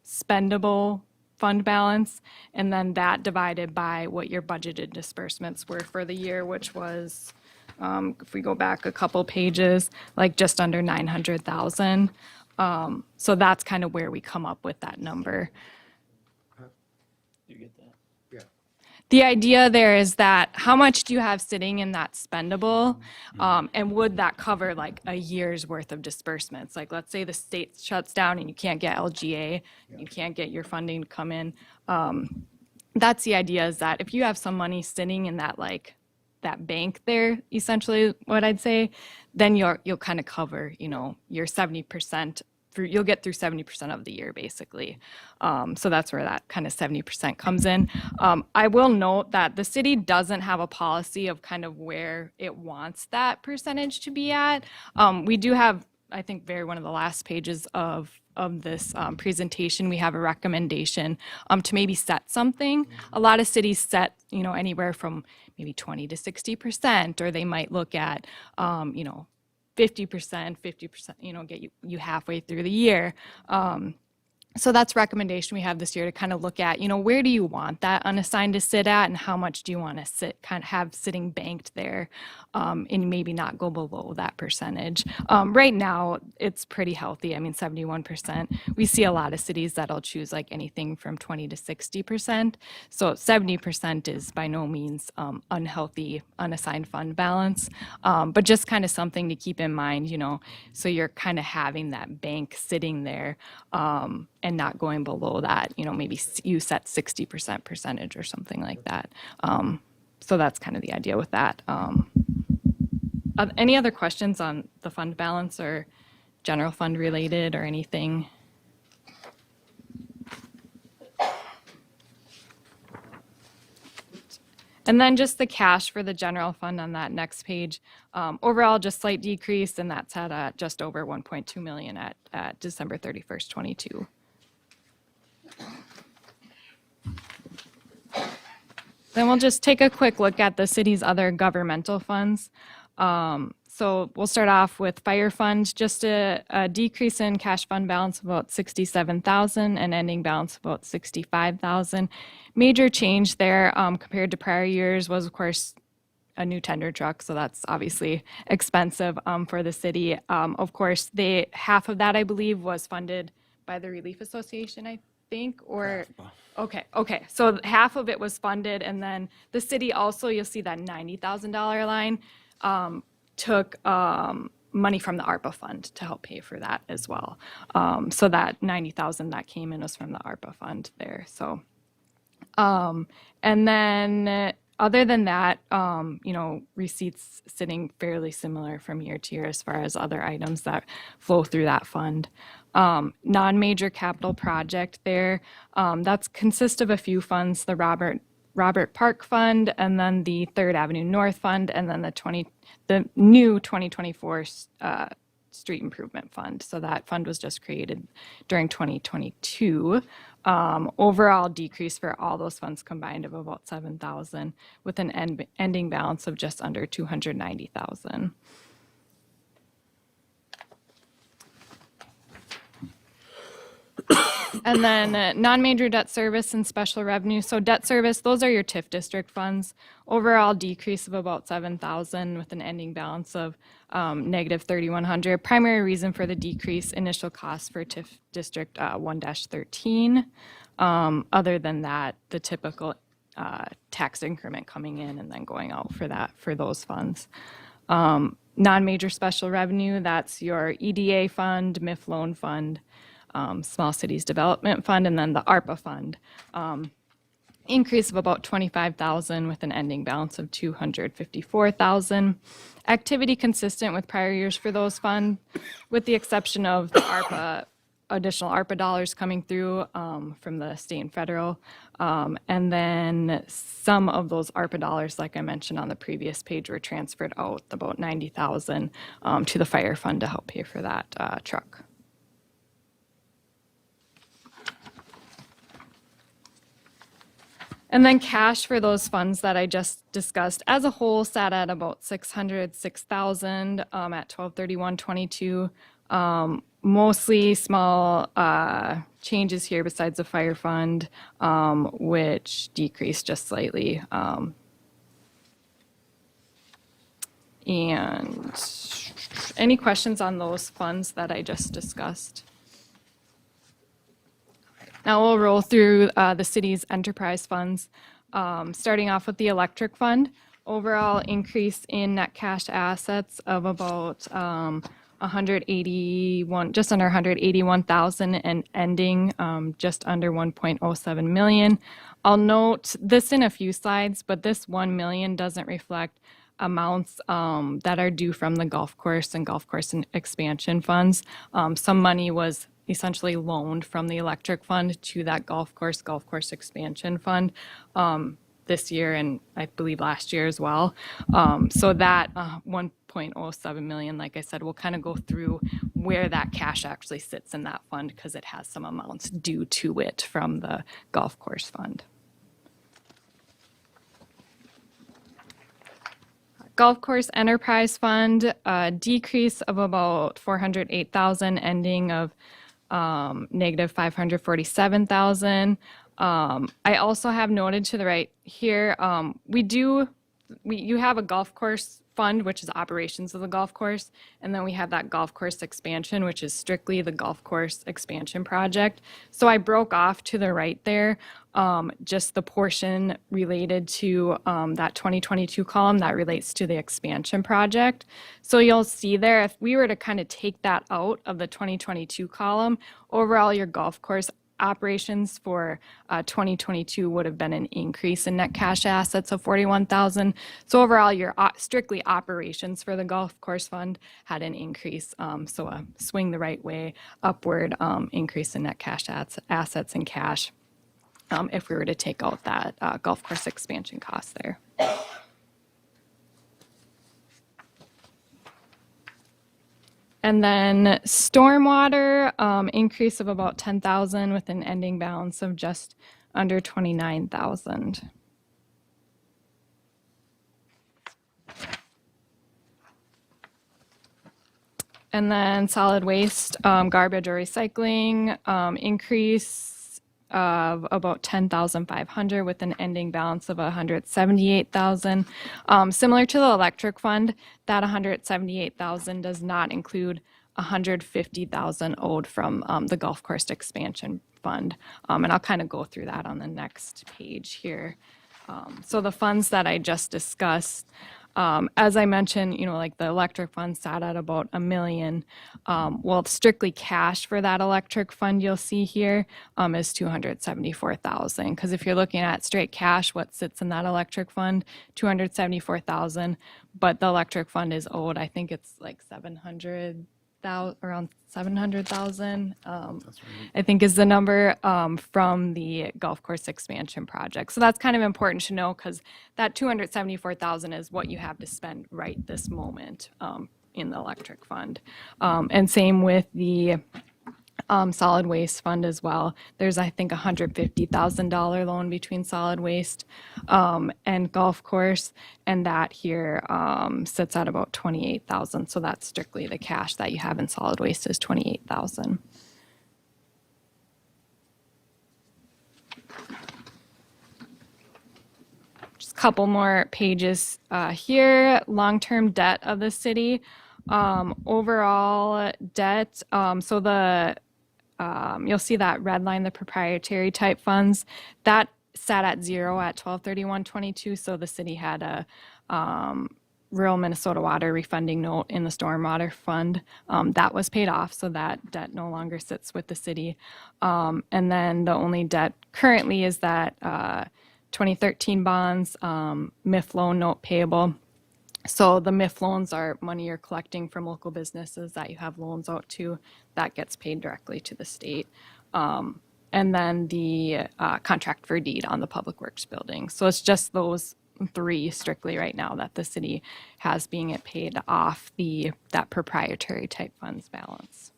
spendable fund balance, and then that divided by what your budgeted disbursements were for the year, which was, if we go back a couple pages, like just under 900,000. So that's kind of where we come up with that number. You get that? Yeah. The idea there is that how much do you have sitting in that spendable? And would that cover like a year's worth of disbursements? Like, let's say the state shuts down and you can't get LGA, you can't get your funding to come in. That's the idea, is that if you have some money sitting in that, like, that bank there, essentially what I'd say, then you'll kind of cover, your 70%. You'll get through 70% of the year, basically. So that's where that kind of 70% comes in. I will note that the city doesn't have a policy of kind of where it wants that percentage to be at. We do have, I think, one of the last pages of this presentation, we have a recommendation to maybe set something. A lot of cities set, anywhere from maybe 20 to 60%, or they might look at, 50%, get you halfway through the year. So that's a recommendation we have this year, to kind of look at, where do you want that unassigned to sit at, and how much do you want to have sitting banked there, and maybe not go below that percentage. Right now, it's pretty healthy. I mean, 71%. We see a lot of cities that'll choose like anything from 20 to 60%. So 70% is by no means unhealthy, unassigned fund balance, but just kind of something to keep in mind, so you're kind of having that bank sitting there, and not going below that, maybe you set 60% percentage or something like that. So that's kind of the idea with that. Any other questions on the fund balance or general fund related or anything? And then just the cash for the general fund on that next page. Overall, just slight decrease, and that's at just over 1.2 million at December 31st, 22. Then we'll just take a quick look at the city's other governmental funds. So we'll start off with fire fund, just a decrease in cash fund balance of about 67,000 and ending balance of about 65,000. Major change there compared to prior years was, of course, a new tender truck, so that's obviously expensive for the city. Of course, half of that, I believe, was funded by the Relief Association, I think, or okay. So half of it was funded, and then the city also, you'll see that $90,000 line took money from the ARPA fund to help pay for that as well. So that $90,000 that came in was from the ARPA fund there. So, and then other than that, receipts sitting fairly similar from year to year as far as other items that flow through that fund. Non-major capital project there, that's consist of a few funds, the Robert Park Fund, and then the 3rd Avenue North Fund, and then the new 2024 Street Improvement Fund. So that fund was just created during 2022. Overall decrease for all those funds combined of about 7,000, with an ending balance of just under 290,000. And then non-major debt service and special revenue. So debt service, those are your TIF district funds. Overall decrease of about 7,000 with an ending balance of negative 3,100. Primary reason for the decrease, initial cost for TIF district 1-13. Other than that, the typical tax increment coming in and then going out for those funds. Non-major special revenue, that's your EDA fund, MIF loan fund, Small Cities Development Fund, and then the ARPA fund. Increase of about 25,000 with an ending balance of 254,000. Activity consistent with prior years for those funds, with the exception of the ARPA additional ARPA dollars coming through from the state and federal. And then some of those ARPA dollars, like I mentioned on the previous page, were transferred out, about 90,000 to the fire fund to help pay for that truck. And then cash for those funds that I just discussed as a whole sat at about 606,000 at 12/31/22. Mostly small changes here besides the fire fund, which decreased just slightly. And any questions on those funds that I just discussed? Now we'll roll through the city's enterprise funds, starting off with the electric fund. Overall increase in net cash assets of about 181, just under 181,000, and ending just under 1.07 million. I'll note this in a few slides, but this 1 million doesn't reflect amounts that are due from the golf course and golf course and expansion funds. Some money was essentially loaned from the electric fund to that golf course expansion fund this year, and I believe last year as well. So that 1.07 million, like I said, we'll kind of go through where that cash actually sits in that fund because it has some amounts due to it from the golf course fund. Golf course enterprise fund, a decrease of about 408,000, ending of negative 547,000. I also have noted to the right here, you have a golf course fund, which is operations of the golf course, and then we have that golf course expansion, which is strictly the golf course expansion project. So I broke off to the right there just the portion related to that 2022 column that relates to the expansion project. So you'll see there, if we were to kind of take that out of the 2022 column, overall your golf course operations for 2022 would have been an increase in net cash assets of 41,000. So overall, your strictly operations for the golf course fund had an increase. So a swing the right way, upward increase in net cash assets and cash if we were to take out that golf course expansion cost there. And then stormwater, increase of about 10,000 with an ending balance of just under 29,000. And then solid waste, garbage or recycling, increase of about 10,500 with an ending balance of 178,000. Similar to the electric fund, that 178,000 does not include 150,000 owed from the golf course expansion fund. And I'll kind of go through that on the next page here. So the funds that I just discussed, as I mentioned, like the electric fund sat at about $1 million. Well, strictly cash for that electric fund you'll see here is 274,000. Because if you're looking at straight cash, what sits in that electric fund, 274,000. But the electric fund is owed, I think it's like 700,000, around 700,000. I think is the number from the golf course expansion project. So that's kind of important to know because that 274,000 is what you have to spend right this moment in the electric fund. And same with the solid waste fund as well. There's, I think, $150,000 loan between solid waste and golf course, and that here sits at about 28,000. So that's strictly the cash that you have in solid waste is 28,000. Just a couple more pages here. Long-term debt of the city. Overall debt. So the you'll see that red line, the proprietary type funds, that sat at 0 at 12/31/22. So the city had a rural Minnesota water refunding note in the stormwater fund. That was paid off, so that debt no longer sits with the city. And then the only debt currently is that 2013 bonds, MIF loan note payable. So the MIF loans are money you're collecting from local businesses that you have loans out to that gets paid directly to the state. And then the contract for deed on the public works building. So it's just those three strictly right now that the city has being it paid off that proprietary type funds balance.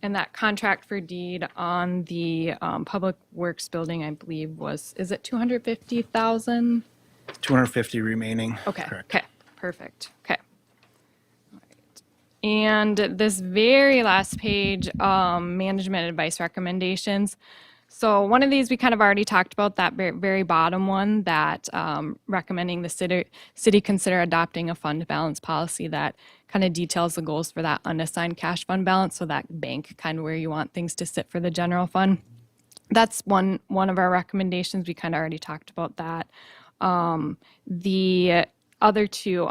And that contract for deed on the public works building, I believe is it 250,000? 250 remaining. Okay, Correct. okay, perfect, okay. All right. And this very last page, management advice recommendations. So one of these we kind of already talked about, that very bottom one, that recommending the city consider adopting a fund balance policy that kind of details the goals for that unassigned cash fund balance, so that bank kind of where you want things to sit for the general fund. That's one of our recommendations. We kind of already talked about that. The other two,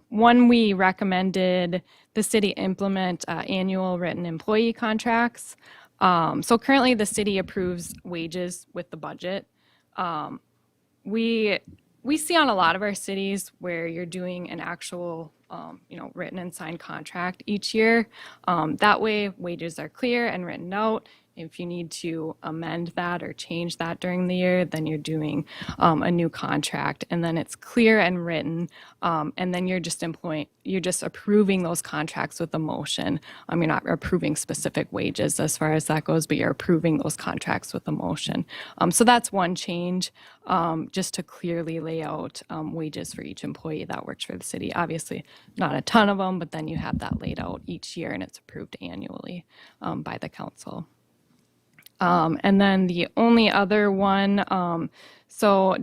one, we recommended the city implement annual written employee contracts. So currently the city approves wages with the budget. We see on a lot of our cities where you're doing an actual written and signed contract each year. That way wages are clear and written out. If you need to amend that or change that during the year, then you're doing a new contract, and then it's clear and written, and then you're just approving those contracts with a motion. You're not approving specific wages as far as that goes, but you're approving those contracts with a motion. So that's one change, just to clearly lay out wages for each employee that works for the city. Obviously, not a ton of them, but then you have that laid out each year, and it's approved annually by the council. And then the only other one, so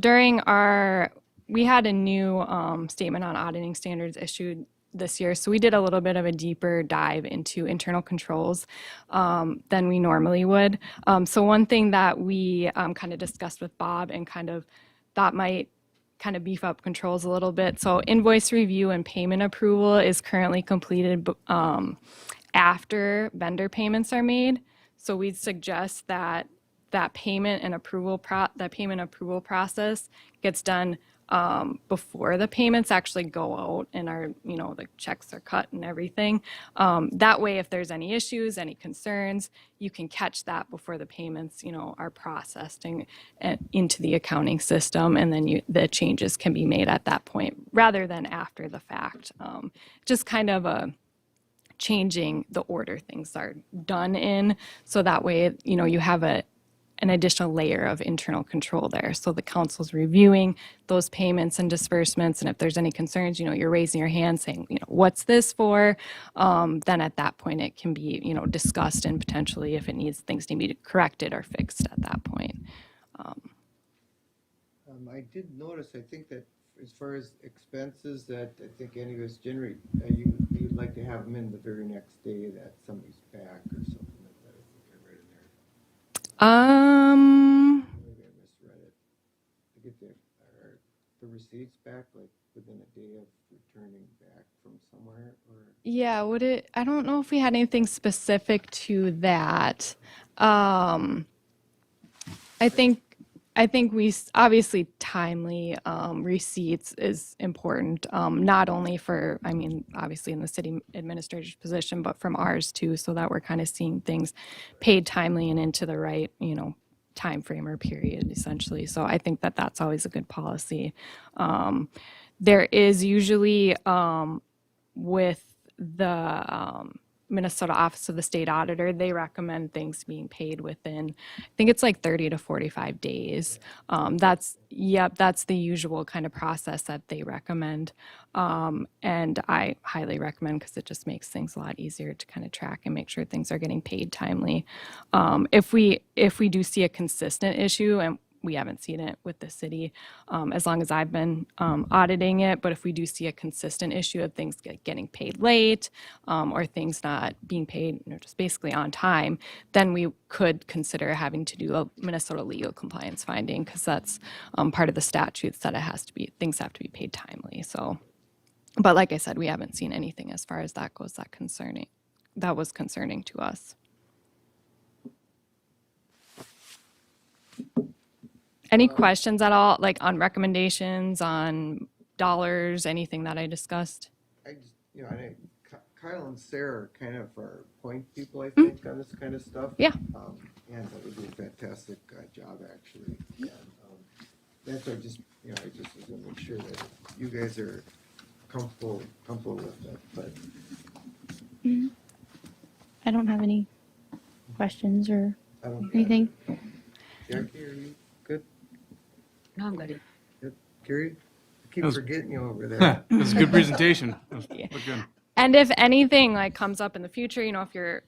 we had a new statement on auditing standards issued this year. So we did a little bit of a deeper dive into internal controls than we normally would. So one thing that we kind of discussed with Bob and kind of thought might kind of beef up controls a little bit. So invoice review and payment approval is currently completed after vendor payments are made. So we'd suggest that payment approval process gets done before the payments actually go out and the checks are cut and everything. That way, if there's any issues, any concerns, you can catch that before the payments, are processed into the accounting system, and then the changes can be made at that point rather than after the fact. Just kind of changing the order things are done in, so that way, you have an additional layer of internal control there. So the council's reviewing those payments and disbursements, and if there's any concerns, you're raising your hand saying, what's this for? Then at that point, it can be, discussed, and potentially if things need to be corrected or fixed at that point. I did notice, I think that as far as expenses, that I think any of us generate, you'd like to have them in the very next day that somebody's back or something like that. I think I read in there. Maybe I misread it. To get the receipts back, like within a day of returning back from somewhere, or? Yeah, I don't know if we had anything specific to that. I think we obviously timely receipts is important, not only for, obviously in the city administrator's position, but from ours too, so that we're kind of seeing things paid timely and into the right, time frame or period, essentially. So I think that that's always a good policy. There is usually with the Minnesota Office of the State Auditor, they recommend things being paid within, I think it's like 30 to 45 days. That's the usual kind of process that they recommend. And I highly recommend, because it just makes things a lot easier to kind of track and make sure things are getting paid timely. If we do see a consistent issue, and we haven't seen it with the city as long as I've been auditing it, but if we do see a consistent issue of things getting paid late or things not being paid just basically on time, then we could consider having to do a Minnesota legal compliance finding, because that's part of the statutes that things have to be paid timely. So, but like I said, we haven't seen anything as far as that goes that was concerning to us. Any questions at all, like on recommendations, on dollars, anything that I discussed? I just, I think Kyle and Sarah are kind of our point people, I think, on this kind of stuff. Yeah. And they do a fantastic job, actually. And that's why I just was gonna make sure that you guys are comfortable with it, but. I don't have any questions or I don't. anything. Jackie, are you good? No, I'm good. Good. Gary? I keep That was- forgetting you over there. It was a good presentation. It was- Yeah. looked good. And if anything like comes up in the future, if you're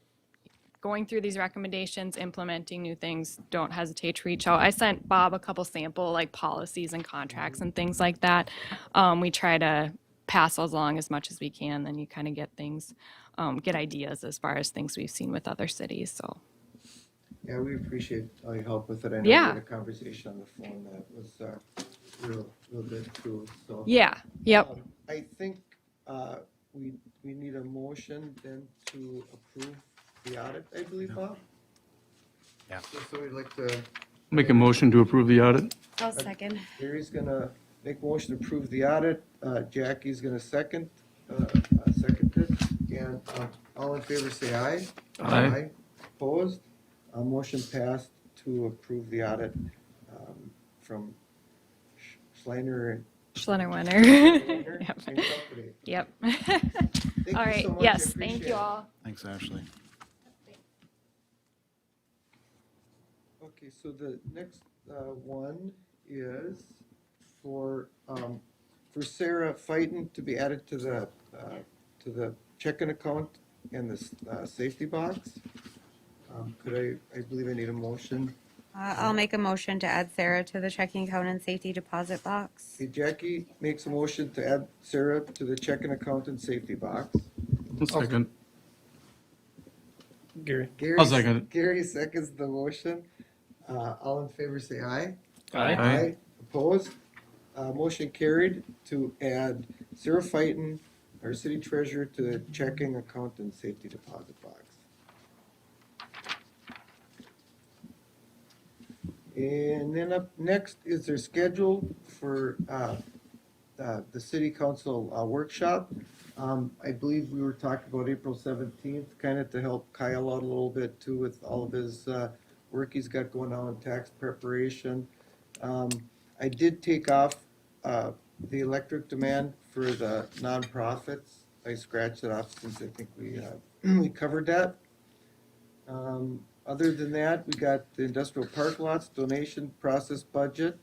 going through these recommendations, implementing new things, don't hesitate to reach out. I sent Bob a couple sample like policies and contracts and things like that. We try to pass those along as much as we can, then you kind of get things, get ideas as far as things we've seen with other cities, so. Yeah, we appreciate all your help with it. I know we Yeah. had a conversation on the phone that was real good too, so. Yeah, yep. I think we need a motion then to approve the audit, I believe, Bob? Yeah. So we'd like to, Make a motion to approve the audit. I'll second. Gary's gonna make a motion to approve the audit, Jackie's gonna second it, and all in favor say aye. Aye. Opposed? Motion passed to approve the audit from Schleiner. Schlennerwenner. Schleiner, Yep. same company. Yep. Thank All you right, so much. I yes, thank appreciate you it. all. Thanks, Ashley. Okay, so the next one is for Sarah Fighton to be added to the checking account and the safety box. I believe I need a motion. I'll make a motion to add Sarah to the checking account and safety deposit box. Okay, Jackie makes a motion to add Sarah to the checking account and safety box. One second. Gary? I'll second it. Gary seconds the motion. All in favor say aye. Aye. Opposed? Motion carried to add Sarah Fighton, our city treasurer, to the checking account and safety deposit box. And then up next is their schedule for the city council workshop. I believe we were talking about April 17th, kind of to help Kyle out a little bit too with all of his work he's got going on in tax preparation. I did take off the electric demand for the nonprofits. I scratched it off since I think we covered that. Other than that, we got the industrial park lots, donation process budget,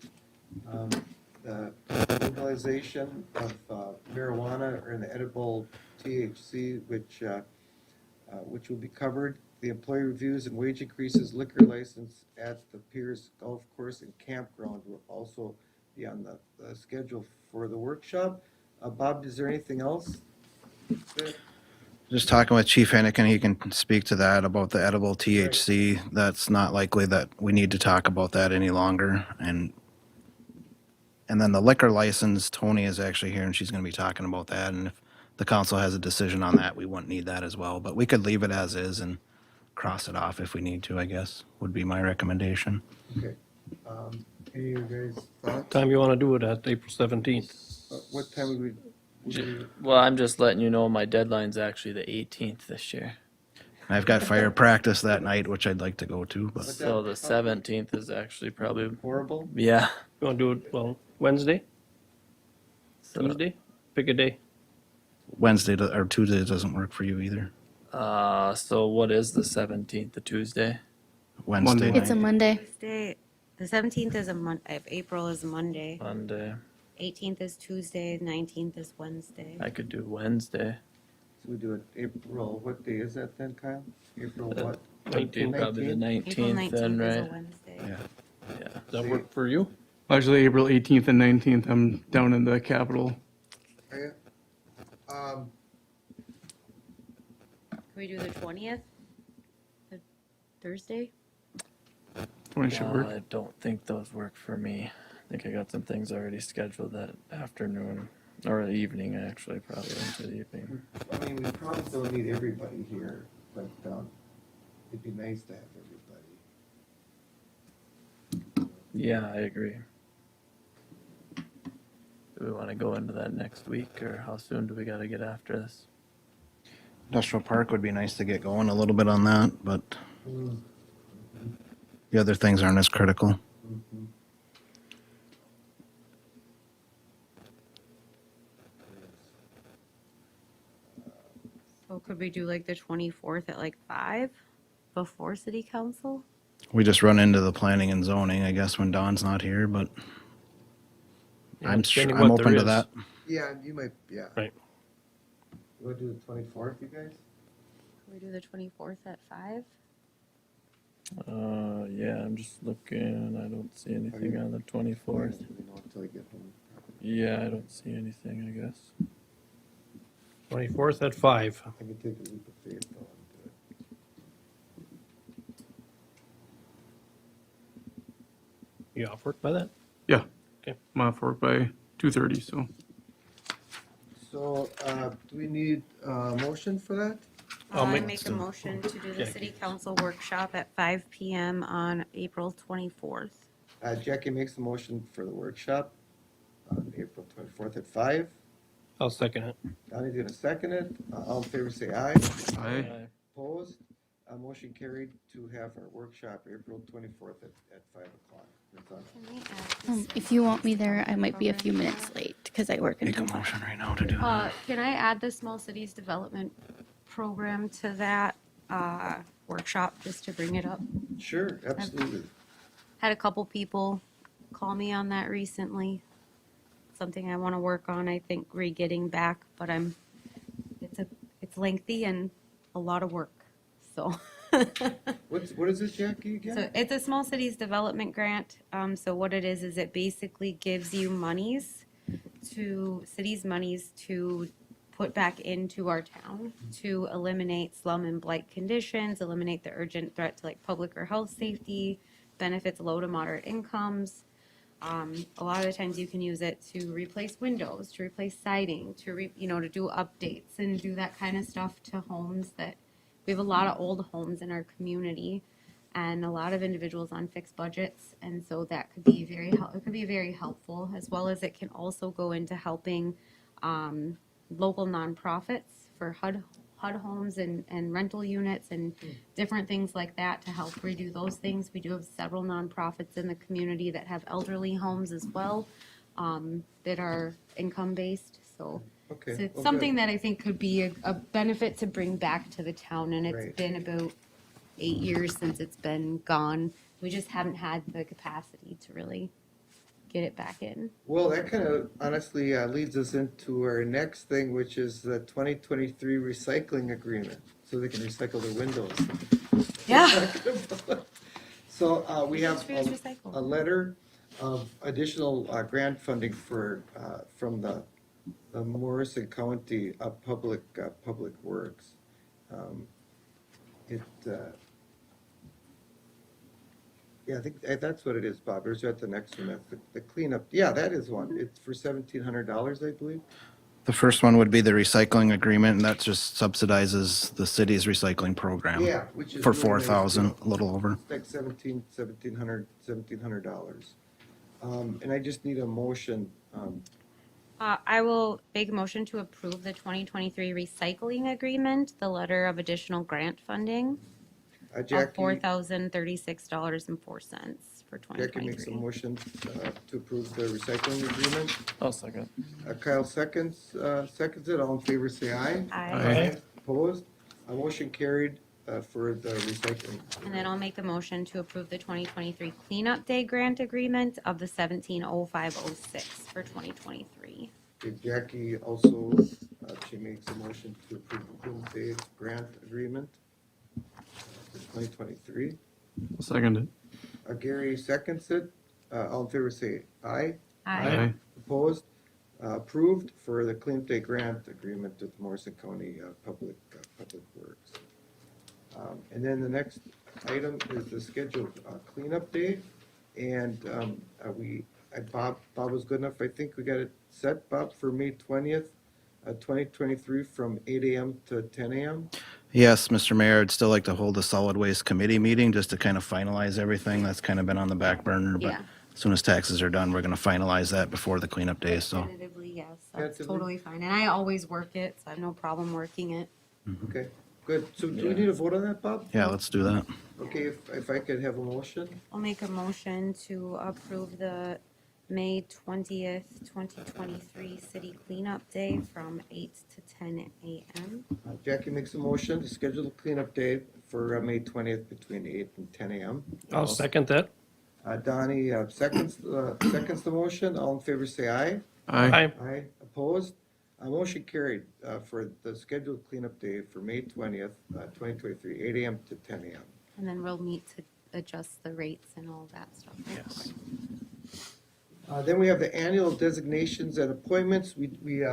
the legalization of marijuana or the edible THC, which will be covered, the employee reviews and wage increases, liquor license at the Pierz Golf Course and Campground will also be on the schedule for the workshop. Bob, is there anything else? Just talking with Chief Hennigan, he can speak to that about the edible THC. That's not likely that we need to talk about that any longer. And then the liquor license, Tony is actually here and she's going to be talking about that. And if the council has a decision on that, we wouldn't need that as well. But we could leave it as is and cross it off if we need to, I guess, would be my recommendation. Okay. Any of you guys thoughts? Time you want to do it at April 17th? What time would we? Well, I'm just letting you know my deadline's actually the 18th this year. I've got fire practice that night, which I'd like to go to, but So the 17th is actually probably, Horrible? yeah. You want to do it, well, Wednesday, So, Tuesday? Pick a day. Wednesday or Tuesday doesn't work for you either. so what is the 17th, the Tuesday? Wednesday It's a night. Monday. Tuesday, the 17th is of April is a Monday. Monday. 18th is Tuesday, 19th is Wednesday. I could do Wednesday. So we do it April, what day is that then, Kyle? April what? 19th, Probably the 19th? April 19th then, 19th is a right? Wednesday. Yeah. Yeah. Does that work for you? Actually, April 18th and 19th, I'm down in the Capitol. Okay. Can we do the 20th? The Thursday? 20 should work. I don't think those work for me. I think I got some things already scheduled that afternoon, or evening, actually, probably into the evening. I mean, we probably don't need everybody here, but it'd be nice to have everybody. Yeah, I agree. Do we want to go into that next week, or how soon do we got to get after this? Industrial Park would be nice to get going a little bit on that, but the other things aren't as critical. So could we do like the 24th at like 5 before city council? We just run into the planning and zoning, I guess, when Don's not here, but Yeah, I'm depending I'm what there open to is. that. Yeah, you might, yeah. Right. You want to do the 24th, you guys? Could we do the 24th at 5? Yeah, I'm just looking. I don't see anything on the 24th. We know until I get home. Yeah, I don't see anything, I guess. 24th at 5. I can take a leap of faith though and do it. You off work by that? Yeah. Okay. I'm off work by 2:30, so. So, do we need a motion for that? I'll I make- make a motion to do the Jackie. city council workshop at 5 PM on April 24th. Jackie makes a motion for the workshop on April 24th at 5. I'll second it. Donnie's gonna second it. All in favor say aye. Aye. Opposed? Motion carried to have our workshop April 24th at 5 o'clock. That's on. Can we add this If you want me there, I might be a few minutes late because I work Make a until 5. motion right now to do that. Can I add the small cities development program to that workshop, just to bring it up? Sure, absolutely. Had a couple people call me on that recently. Something I want to work on, I think, re-getting back, but it's lengthy and a lot of work, so. What is this, Jackie, again? So it's a small cities development grant. So what it is it basically gives you cities monies to put back into our town to eliminate slum and blight conditions, eliminate the urgent threat to like public or health safety, benefits low to moderate incomes. A lot of the times you can use it to replace windows, to replace siding, to do updates and do that kind of stuff to homes that, we have a lot of old homes in our community and a lot of individuals on fixed budgets. And so that could be very helpful, as well as it can also go into helping local nonprofits for HUD homes and rental units and different things like that to help redo those things. We do have several nonprofits in the community that have elderly homes as well, that are income-based, so. Okay. So it's well, something good. that I think could be a benefit to bring back to the town, and it's Right. been about 8 years since it's been gone. We just haven't had the capacity to really get it back in. Well, that kind of honestly leads us into our next thing, which is the 2023 recycling agreement, so they can recycle their windows. Yeah. So we have Industry is recycled. a letter of additional grant funding from the Morrison County Public Works. Yeah, I think that's what it is, Bob. Or is that the next one? That's the cleanup. Yeah, that is one. It's for $1,700, I believe. The first one would be the recycling agreement, and that just subsidizes the city's recycling program. Yeah, which is For really nice, 4,000, too. a little over. It's like $1,700. And I just need a motion. I will make a motion to approve the 2023 recycling agreement, the letter of additional grant funding of Jackie, $4,036.04 for Jackie makes a 2023. motion to approve the recycling agreement. I'll second. Kyle seconds it. All in favor, say aye. Aye. Opposed? A motion carried for the recycling. And then I'll make a motion to approve the 2023 cleanup day grant agreement of the 170506 for 2023. Okay, Jackie also, she makes a motion to approve the Clean Day grant agreement for 2023. I'll second it. Gary seconds it. All in favor say aye. Aye. Opposed? Approved for the Clean Day grant agreement with Morrison County Public Works. And then the next item is the scheduled cleanup day. And Bob was good enough. I think we got it set, Bob, for May 20th, 2023 from 8 a.m. to 10 a.m. Yes, Mr. Mayor, I'd still like to hold a solid waste committee meeting just to kind of finalize everything. That's kind of been on the back burner, but Yeah. soon as taxes are done, we're gonna finalize that before the cleanup day, so. Tentatively, yes, that's Tentatively? totally fine. And I always work it, so I have no problem working it. Okay, good. So do we need a vote on that, Bob? Yeah, let's do that. Okay, if I could have a motion? I'll make a motion to approve the May 20th, 2023 city cleanup day from 8 to 10 a.m. Jackie makes a motion to schedule the cleanup day for May 20th between 8 and 10 a.m. I'll second that. Donnie seconds the motion. All in favor, say aye. Aye. Aye. Opposed? Motion carried for the scheduled cleanup day for May 20th, 2023, 8 a.m. to 10 a.m. And then we'll meet to adjust the rates and all that stuff. Right? Yes. Then we have the annual designations and appointments. We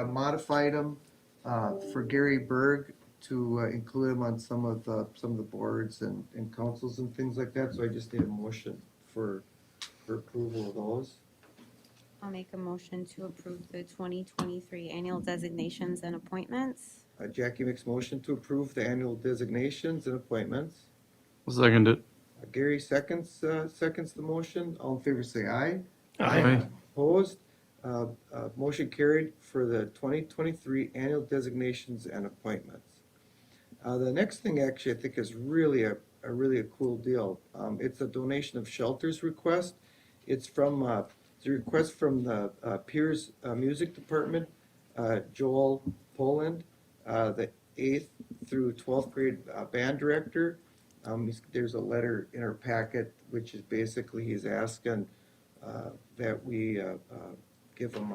modified them for Gary Berg to include him on some of the boards and councils and things like that. So I just need a motion for approval of those. I'll make a motion to approve the 2023 annual designations and appointments. Jackie makes motion to approve the annual designations and appointments. I'll second it. Gary seconds the motion. All in favor, say aye. Aye. Opposed? Motion carried for the 2023 annual designations and appointments. The next thing actually I think is really a cool deal. It's a donation of shelters request. It's a request from the Pierz Music Department, Joel Poland, the 8th through 12th grade band director. There's a letter in our packet, which is basically he's asking that we give him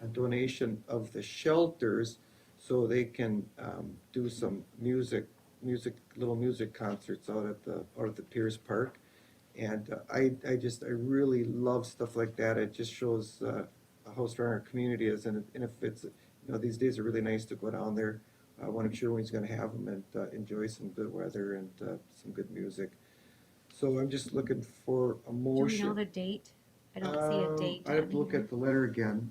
a donation of the shelters so they can do some little music concerts out at the Pierz Park. And I really love stuff like that. It just shows how strong our community is. And if it's, these days are really nice to go down there when I'm sure he's going to have them and enjoy some good weather and some good music. So I'm just looking for a Do motion. we know the date? I don't see a date. I have on to look here. at the letter again.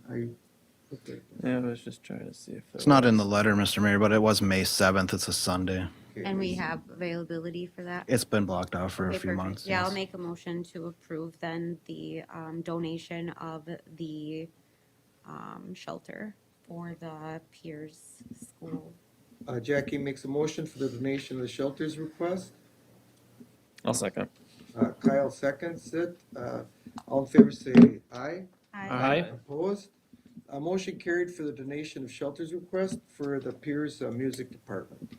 Yeah, I was just trying to see if It's not in the letter, Mr. Mayor, but it was May 7th. It's a Sunday. And we have availability for that? It's been blocked off for a Okay, few perfect. months. Yeah, I'll yes. make a motion to approve then the donation of the shelter for the Pierz School. Jackie makes a motion for the donation of the shelters request. I'll second. Kyle seconds it. All in favor say aye. Aye. Opposed? A motion carried for the donation of shelters request for the Pierz Music Department.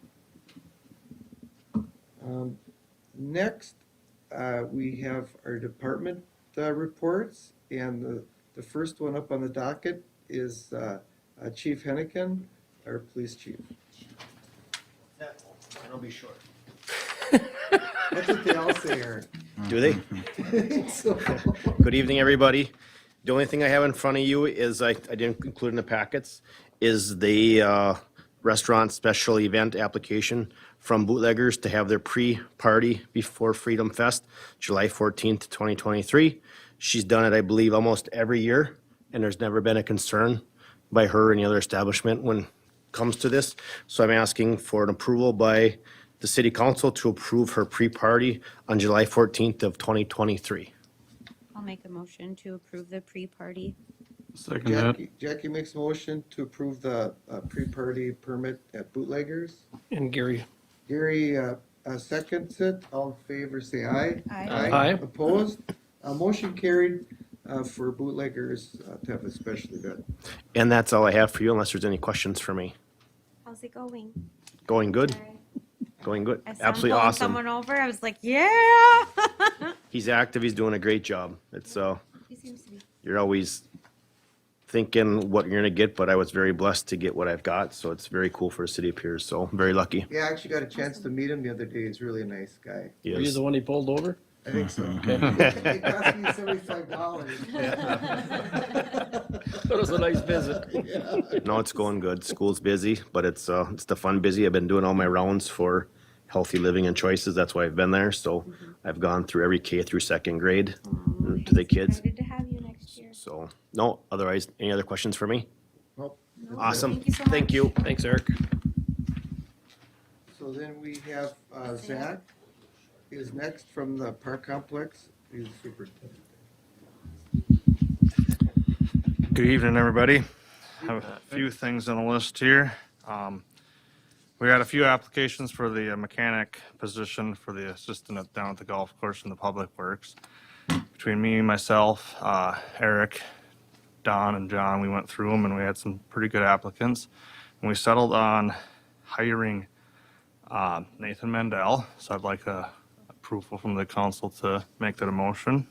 Next, we have our department reports, and the first one up on the docket is Chief Hennigan, our police chief. I'll be short. That's what they all say, Aaron. Do they? So- Good evening, everybody. The only thing I have in front of you is, I didn't include in the packets, is the restaurant special event application from Bootleggers to have their pre-party before Freedom Fest, July 14th, 2023. She's done it, I believe, almost every year, and there's never been a concern by her or any other establishment when it comes to this. So I'm asking for an approval by the city council to approve her pre-party on July 14th of 2023. I'll make a motion to approve the pre-party. Second that. Jackie makes a motion to approve the pre-party permit at Bootleggers. And Gary. Gary seconds it. All in favor, say aye. Aye. Aye. Opposed? Motion carried for Bootleggers to have a special event. And that's all I have for you unless there's any questions for me. How's it going? Going good? Going good. I saw Absolutely him pulling awesome. someone over. I was like, yeah. He's active. He's doing a great job. It's He seems to be. you're always thinking what you're gonna get, but I was very blessed to get what I've got. So it's very cool for the city of Pierz. So I'm very lucky. Yeah, I actually got a chance to meet him the other day. He's really a nice guy. He Were you is. the one he pulled over? I think so. Okay. It cost me $75. That was a nice visit. Yeah. No, it's going good. School's busy, but it's the fun busy. I've been doing all my rounds for healthy living and choices. That's why I've been there. So I've gone through every K through second grade to the kids. Excited to have you next year. So no, otherwise, any other questions for me? Well, Awesome. Thank you so much. Thank you. Thanks, Eric. so then we have Zach is next from the park complex. He's super. Good evening, everybody. I have a few things on the list here. We had a few applications for the mechanic position for the assistant down at the golf course in the Public Works. Between me, myself, Eric, Don, and John, we went through them and we had some pretty good applicants. And we settled on hiring Nathan Mandel. So I'd like approval from the council to make that a motion.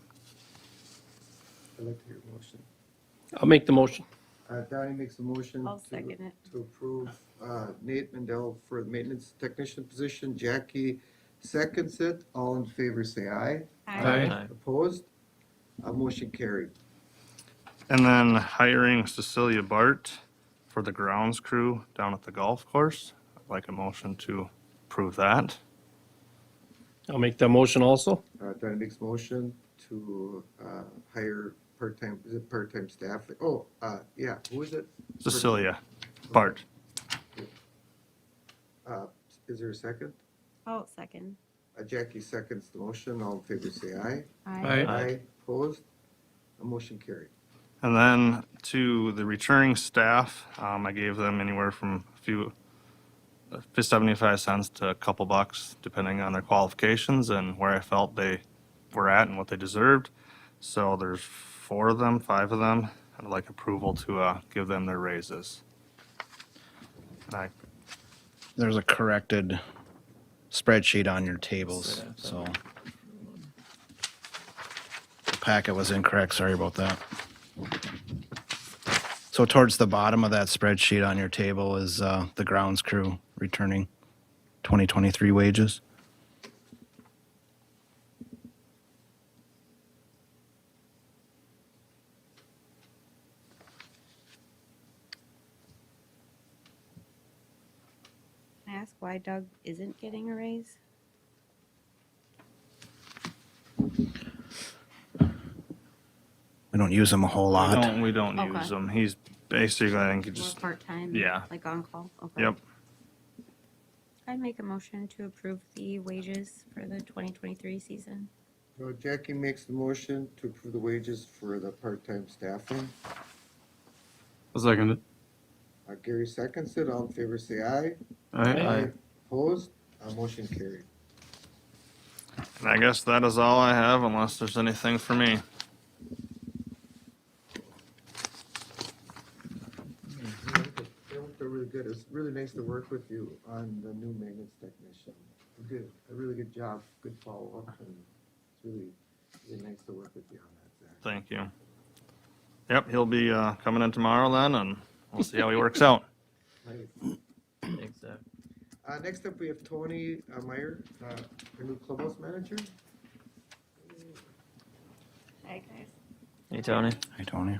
I'd like to hear a motion. I'll make the motion. Donnie makes a motion I'll second it. to approve Nate Mendel for the maintenance technician position. Jackie seconds it. All in favor, say aye. Aye. Opposed? Motion carried. And then hiring Cecilia Bart for the grounds crew down at the golf course. I'd like a motion to approve that. I'll make that motion also. Donnie makes motion to hire part-time, is it part-time staff? Oh, yeah, who is it? Cecilia Bart. Is there a second? Oh, second. Jackie seconds the motion. All in favor, say aye. Aye. Opposed? Motion carried. And then to the returning staff, I gave them anywhere from a few, 75 cents to a couple bucks, depending on their qualifications and where I felt they were at and what they deserved. So there's 4 of them, 5 of them. I'd like approval to give them their raises. And There's a corrected spreadsheet on your tables, so. The packet was incorrect, sorry about that. So towards the bottom of that spreadsheet on your table is the grounds crew returning 2023 wages. Can I ask why Doug isn't getting a raise? We don't use them a whole lot. we don't Okay. use them. He's basically, I think he More just, part-time? yeah. Like on call? Okay. yep. I'd make a motion to approve the wages for the 2023 season. Jackie makes the motion to approve the wages for the part-time staffing. I'll second it. Gary seconds it. All in favor, say aye. Aye. Opposed? Motion carried. And I guess that is all I have unless there's anything for me. They're really good. It's really nice to work with you on the new maintenance technician. You did a really good job, good follow-up, and it's really nice to work with you on that, Zach. Thank you. Yep, he'll be coming in tomorrow then, and we'll see how he works out. Nice. Thanks, Zach. Next up, we have Tony Meyer, our new clubhouse manager. Hi, guys. Hey, Tony. Hi, Tony.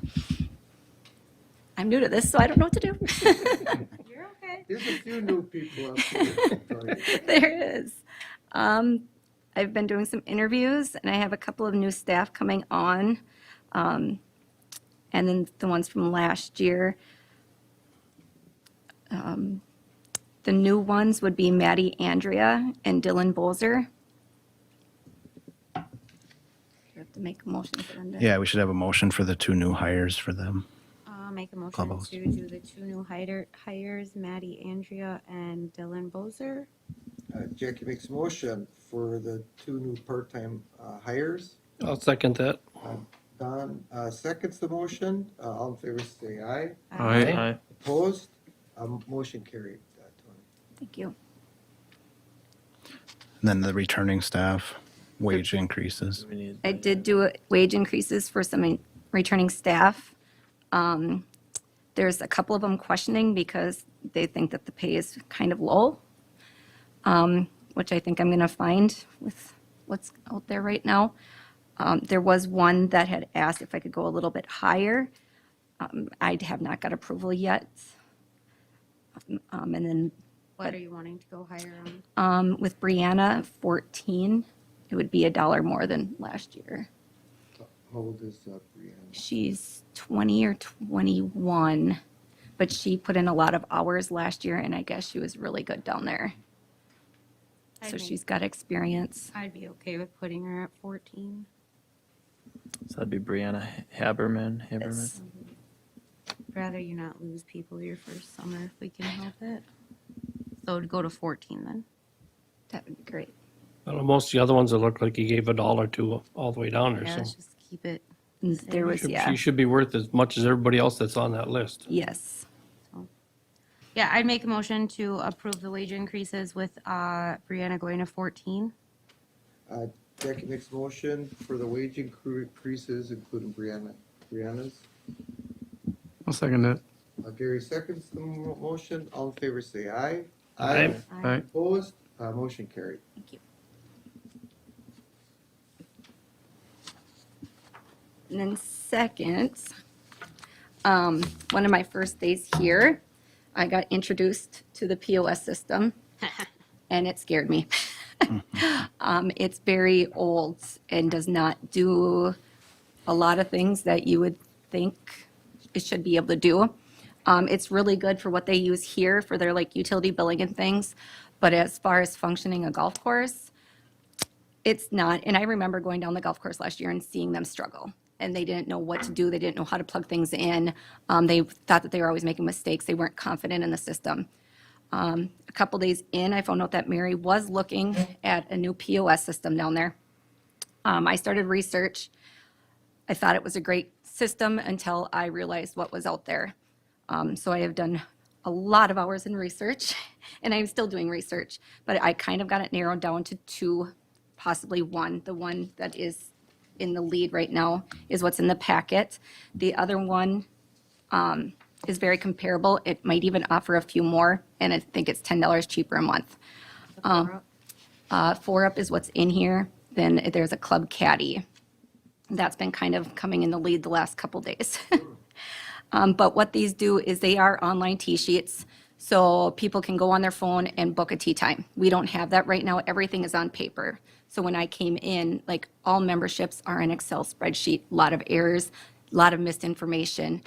I'm new to this, so I don't know what to do. You're okay. There's a few new people up here. Tony. There it is. I've been doing some interviews, and I have a couple of new staff coming on. And then the ones from last year. The new ones would be Maddie Andrea and Dylan Bolzer. You have to make a motion for them to. Yeah, we should have a motion for the 2 new hires for them. I'll make a motion Clubhouse. to do the 2 new hires, Maddie Andrea and Dylan Bozer. Jackie makes a motion for the 2 new part-time hires. I'll second that. Don seconds the motion. All in favor, say aye. Aye. Opposed? Motion carried, Tony. Thank you. And then the returning staff, wage increases. We need. I did do wage increases for some returning staff. There's a couple of them questioning because they think that the pay is kind of low, which I think I'm going to find with what's out there right now. There was one that had asked if I could go a little bit higher. I have not got approval yet. And then What are you wanting to go higher on? with Brianna, 14, it would be $1 more than last year. How old is Brianna? She's 20 or 21, but she put in a lot of hours last year, and I guess she was really good down there. I'd So make- she's got experience. I'd be okay with putting her at 14. So that'd be Brianna Haberman. Yes. rather you not lose people your first summer if we can help it. So it'd go to 14 then. That would be great. Well, most of the other ones, it looked like you gave $1 to all the way down there, Yeah, so. let's just keep it. There was, yeah, She should be worth as much as everybody else that's on that list. yes. Yeah, I'd make a motion to approve the wage increases with Brianna going to 14. Jackie makes a motion for the wage increases, including Brianna's. I'll second it. Gary seconds the motion. All in favor, say aye. Aye. Aye. Opposed? Motion carried. Thank you. And then second, one of my first days here, I got introduced to the POS system, and it scared me. It's very old and does not do a lot of things that you would think it should be able to do. It's really good for what they use here for their like utility billing and things, but as far as functioning a golf course, it's not. And I remember going down the golf course last year and seeing them struggle. And they didn't know what to do. They didn't know how to plug things in. They thought that they were always making mistakes. They weren't confident in the system. A couple days in, I found out that Mary was looking at a new POS system down there. I started research. I thought it was a great system until I realized what was out there. So I have done a lot of hours in research, and I'm still doing research, but I kind of got it narrowed down to two, possibly one. The one that is in the lead right now is what's in the packet. The other one is very comparable. It might even offer a few more, and I think it's $10 cheaper a month. 4UP is what's in here. Then there's a Club Caddy. That's been kind of coming in the lead the last couple days. But what these do is they are online tee sheets, so people can go on their phone and book a tee time. We don't have that right now. Everything is on paper. So when I came in, like all memberships are an Excel spreadsheet, a lot of errors, a lot of misinformation.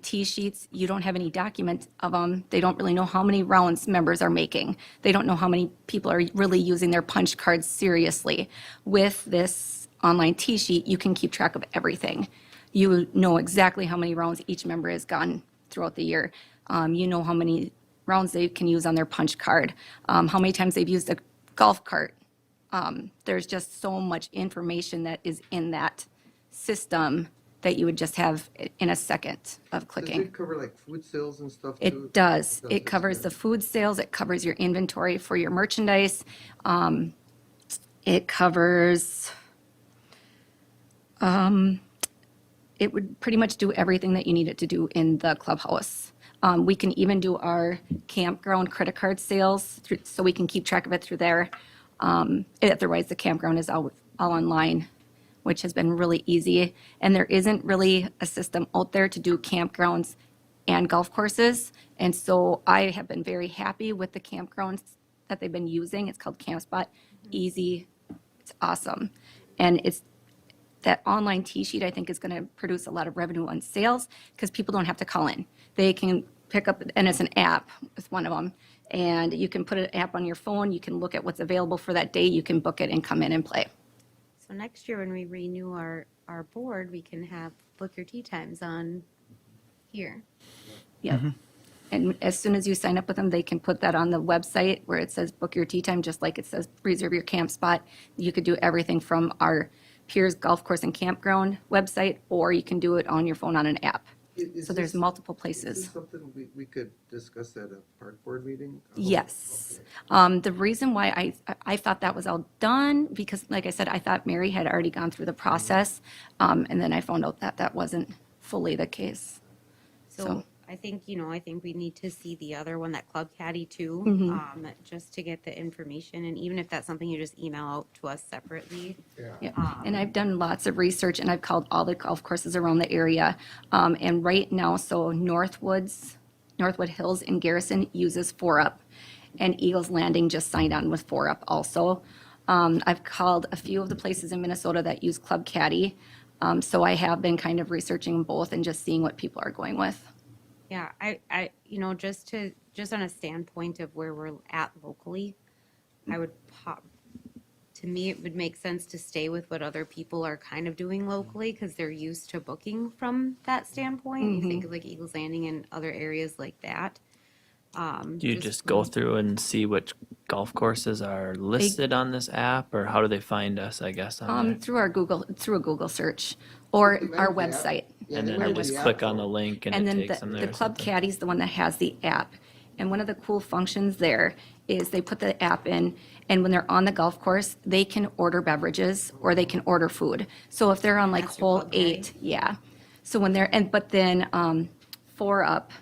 Tee sheets, you don't have any document of them. They don't really know how many rounds members are making. They don't know how many people are really using their punch cards seriously. With this online tee sheet, you can keep track of everything. You know exactly how many rounds each member has gone throughout the year. You know how many rounds they can use on their punch card, how many times they've used a golf cart. There's just so much information that is in that system that you would just have in a second of Does clicking. it cover like food sales and stuff too? It does. Does It covers the food sales. It covers your inventory for your merchandise. It covers, it would pretty much do everything that you need it to do in the clubhouse. We can even do our campground credit card sales through, so we can keep track of it through there. Otherwise, the campground is all online, which has been really easy. And there isn't really a system out there to do campgrounds and golf courses. And so I have been very happy with the campgrounds that they've been using. It's called CampSpot. Easy. It's awesome. And it's that online tee sheet, I think, is going to produce a lot of revenue on sales because people don't have to call in. They can pick up, and it's an app with one of them. And you can put an app on your phone. You can look at what's available for that day. You can book it and come in and play. So next year when we renew our board, we can have book your tea times on here. Yeah. And as soon as you sign up with them, they can put that on the website where it says book your tea time, just like it says reserve your camp spot. You could do everything from our Pierz Golf Course and Campground website, or you can do it on your phone on an app. So there's multiple Is places. this something we could discuss at a park board meeting? Yes. The reason why I thought that was all done, because like I said, I thought Mary had already gone through the process. And then I found out that that wasn't fully the case. So I think, I think we need to see the other one, that Club Caddy too, just to get the information. And even if that's something you just email out to us separately. Yeah. And I've done lots of research and I've called all the golf courses around the area. And right now, so Northwood Hills and Garrison uses 4UP, and Eagles Landing just signed on with 4UP also. I've called a few of the places in Minnesota that use Club Caddy. So I have been kind of researching both and just seeing what people are going with. Yeah, I just on a standpoint of where we're at locally, I would to me, it would make sense to stay with what other people are kind of doing locally because they're used to booking from that standpoint. You think of like Eagles Landing and other areas like that. Do you just go through and see which golf courses are listed on this app, or how do they find us, I guess, on there? Through a Google search or They our might have the website. app. Yeah, And then might they have just the app, click on though. the link and And it then takes them the there or Club something? Caddy's the one that has the app. And one of the cool functions there is they put the app in, and when they're on the golf course, they can order beverages or they can order food. So if they're on like That's your hole Club Caddy? 8, yeah. So when they're, but then 4 Up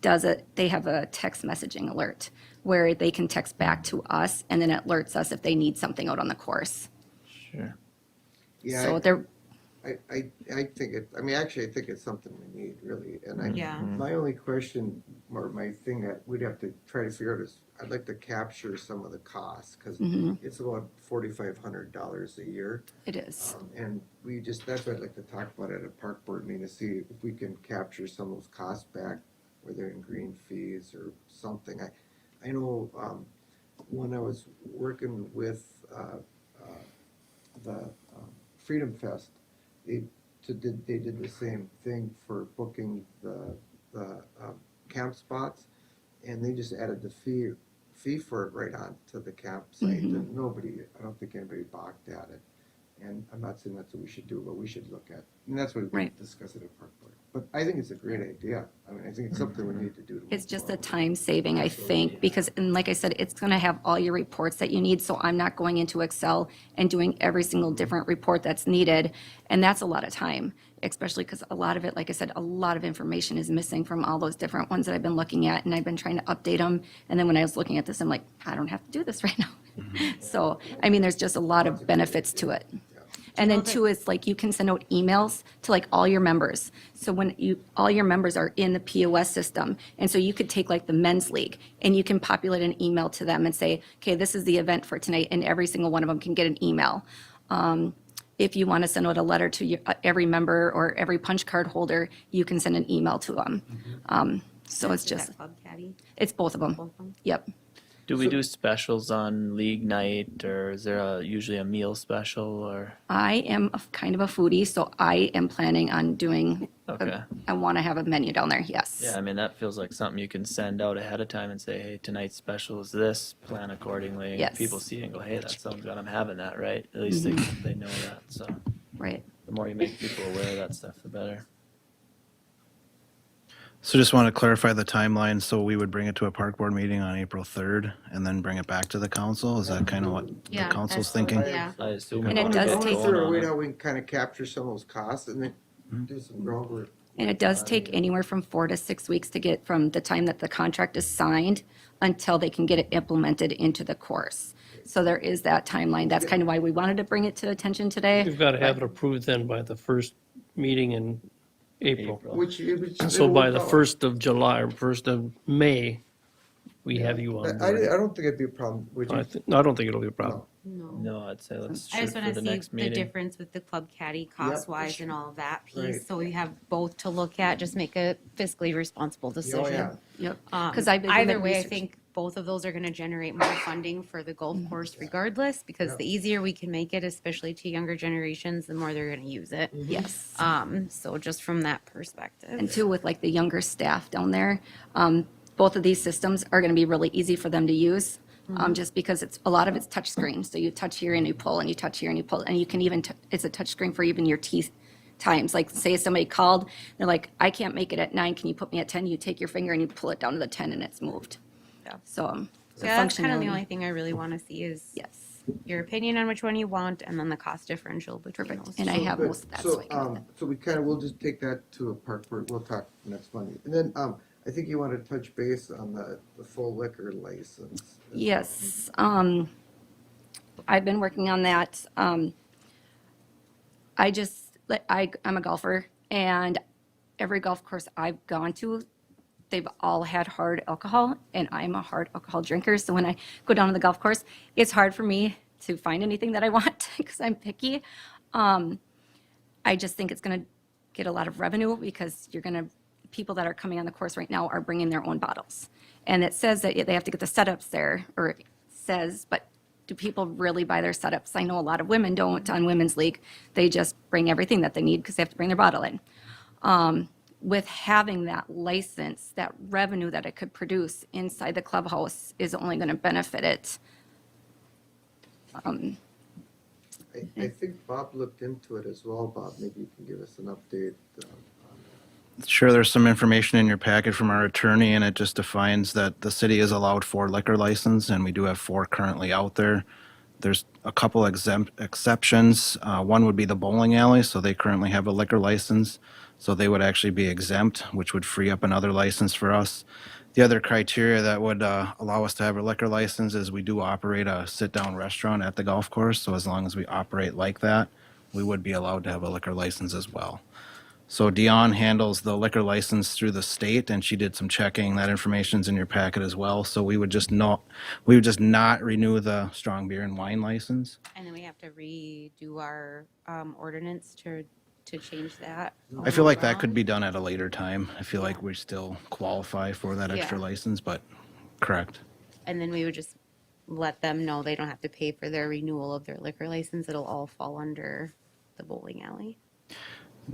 does it, they have a text messaging alert where they can text back to us and then it alerts us if they need something out on the course. Sure. Yeah, So they're, I think it, I mean, actually, I think it's something we need, really, and I, Yeah. my only question, or my thing that we'd have to try to figure out is, I'd like to capture some of the costs, because it's about $4,500 a year. it is. And we just, that's what I'd like to talk about at a park board meeting, to see if we can capture some of those costs back, whether in green fees or something. I know, when I was working with, the Freedom Fest, they did the same thing for booking the camp spots, and they just added the fee for it right on to the campsite, and I don't think anybody balked at it. And I'm not saying that's what we should do, but we should look at, and that's what we Right. discuss at a park board. But I think it's a great idea. I mean, I think it's something we need to do. It's just a time saving, I think, because, and like I said, it's going to have all your reports that you need. So I'm not going into Excel and doing every single different report that's needed. And that's a lot of time, especially because a lot of it, like I said, a lot of information is missing from all those different ones that I've been looking at, and I've been trying to update them. And then when I was looking at this, I'm like, I don't have to do this right now. So, I mean, there's just a lot of benefits to it. And then two is like you can send out emails to like all your members. So when all your members are in the POS system. And so you could take like the men's league and you can populate an email to them and say, okay, this is the event for tonight. And every single one of them can get an email. If you want to send out a letter to every member or every punch card holder, you can send an email to them. So it's Is that just, Club Caddy? it's both of them. Both of them? Yep. Do we do specials on league night, or is there usually a meal special, or? I am kind of a foodie, so I am planning on doing, Okay. I want to have a menu down there, yes. Yeah, I mean, that feels like something you can send out ahead of time and say, hey, tonight's special is this, plan accordingly. Yes. People see it and go, hey, that sounds good, I'm having that, right? At least they know that, so Right. the more you make people aware of that stuff, the better. So just want to clarify the timeline. So we would bring it to a park board meeting on April 3rd and then bring it back to the council? Is that kind of what the Yeah, council's that's- thinking? Yeah. I assume. And it we'll does get I want to take- going figure a on way it. how we can kind of capture some of those costs and then do some groundwork. And it does take anywhere from 4 to 6 weeks to get from the time that the contract is signed until they can get it implemented into the course. So there is that timeline. That's kind of why we wanted to bring it to attention today. You've got to have it approved then by the first meeting in April. Which So by the 1st of July or 1st of May, we have you on I board. don't think it'd be a problem. Would you? I don't think it'll be a problem. No. No, I'd say let's I shoot just for want the to see next the meeting. difference with the Club Caddy cost-wise and all of that Right. piece. So we have both to look at, just make a fiscally responsible decision. yeah. Yep. Um, 'Cause I've been doing Either way, I research. think both of those are going to generate more funding for the golf course regardless, because the easier we can make it, especially to younger generations, the more they're going to use it. Yes. So just from that perspective. And two, with like the younger staff down there, both of these systems are going to be really easy for them to use. Just because a lot of it's touch screen. So you touch here and you pull and you touch here and you pull, and you can even, it's a touch screen for even your teeth times. Like say somebody called, they're like, I can't make it at 9, can you put me at 10? You take your finger and you pull it down to the 10 and it's moved. Yeah. So the Yeah, that's kind of the functionality- only thing I really want to see is Yes. your opinion on which one you want and then the cost differential between Perfect. those. And I two. have Good. most of that. So, So I can- so we kind of, we'll just take that to a park board. We'll talk next Monday. And then, I think you want to touch base on the full liquor license. Yes, I've been working on that. I just, I'm a golfer, and every golf course I've gone to, they've all had hard alcohol, and I'm a hard alcohol drinker, so when I go down to the golf course, it's hard for me to find anything that I want, because I'm picky. I just think it's gonna get a lot of revenue, because people that are coming on the course right now are bringing their own bottles. And it says that they have to get the setups there, or it says, but do people really buy their setups? I know a lot of women don't on Women's League. They just bring everything that they need because they have to bring their bottle in. With having that license, that revenue that it could produce inside the clubhouse is only going to benefit it. I think Bob looked into it as well. Bob, maybe you can give us an update. Sure, there's some information in your packet from our attorney, and it just defines that the city is allowed 4 liquor licenses, and we do have 4 currently out there. There's a couple exceptions. One would be the bowling alley, so they currently have a liquor license, so they would actually be exempt, which would free up another license for us. The other criteria that would allow us to have a liquor license is we do operate a sit-down restaurant at the golf course, so as long as we operate like that, we would be allowed to have a liquor license as well. So Dion handles the liquor license through the state, and she did some checking. That information's in your packet as well. So we would just not renew the strong beer and wine license. And then we have to redo our ordinance to change that. I feel like that could be done at a later time. I feel like we still qualify for that extra Yeah. license, but correct. And then we would just let them know they don't have to pay for their renewal of their liquor license. It'll all fall under the bowling alley.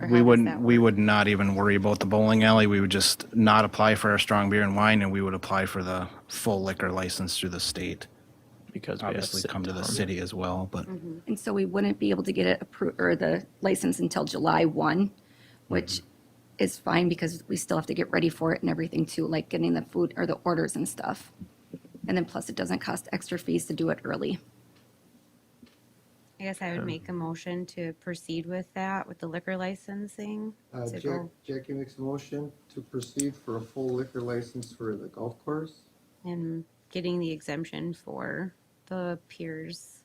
Or We how does wouldn't, that we work? would not even worry about the bowling alley. We would just not apply for our strong beer and wine, and we would apply for the full liquor license through the state. Because we have Obviously come to the sit-down. city as well, but And so we wouldn't be able to get it approved, or the license until July 1, which is fine because we still have to get ready for it and everything too, like getting the food or the orders and stuff. And then plus it doesn't cost extra fees to do it early. I guess I would make a motion to proceed with that, with the liquor licensing. to go- Jackie makes a motion to proceed for a full liquor license for the golf course. And getting the exemption for the Pierz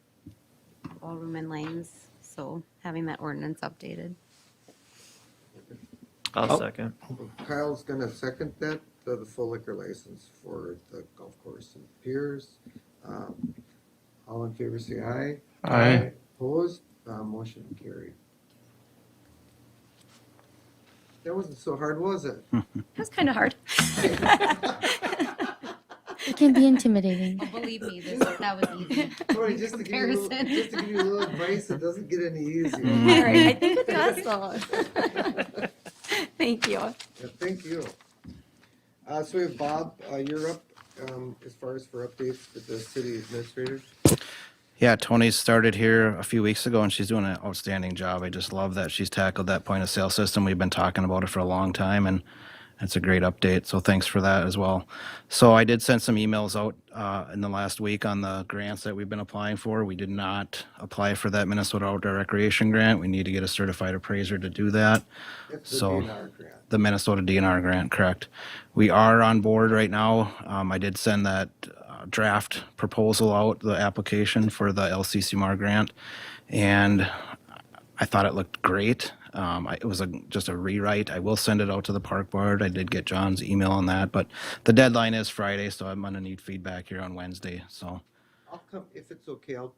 ballroom and lanes, so having that ordinance updated. I'll second. Kyle's gonna second that, the full liquor license for the golf course in Pierz. All in favor, say aye. Aye. Opposed, motion carried. That wasn't so hard, was it? That's kind of hard. It can be intimidating. Believe me, that was easy. Sorry, just to give you a little, Comparison. just to give you a little advice, it doesn't get any easier. All right, I think it does though. Thank you. Yeah, thank you. So we have Bob, you're up, as far as for updates with the city administrator. yeah, Tony's started here a few weeks ago, and she's doing an outstanding job. I just love that she's tackled that point of sale system. We've been talking about it for a long time, and it's a great update. So thanks for that as well. So I did send some emails out in the last week on the grants that we've been applying for. We did not apply for that Minnesota Outdoor Recreation Grant. We need to get a certified appraiser to do that. That's the So- DNR grant. The Minnesota DNR grant, correct. We are on board right now. I did send that draft proposal out, the application for the LCCMAR grant, and I thought it looked great. It was just a rewrite. I will send it out to the park board. I did get John's email on that, but the deadline is Friday, so I'm gonna need feedback here on Wednesday, so. I'll come, if it's okay, I'll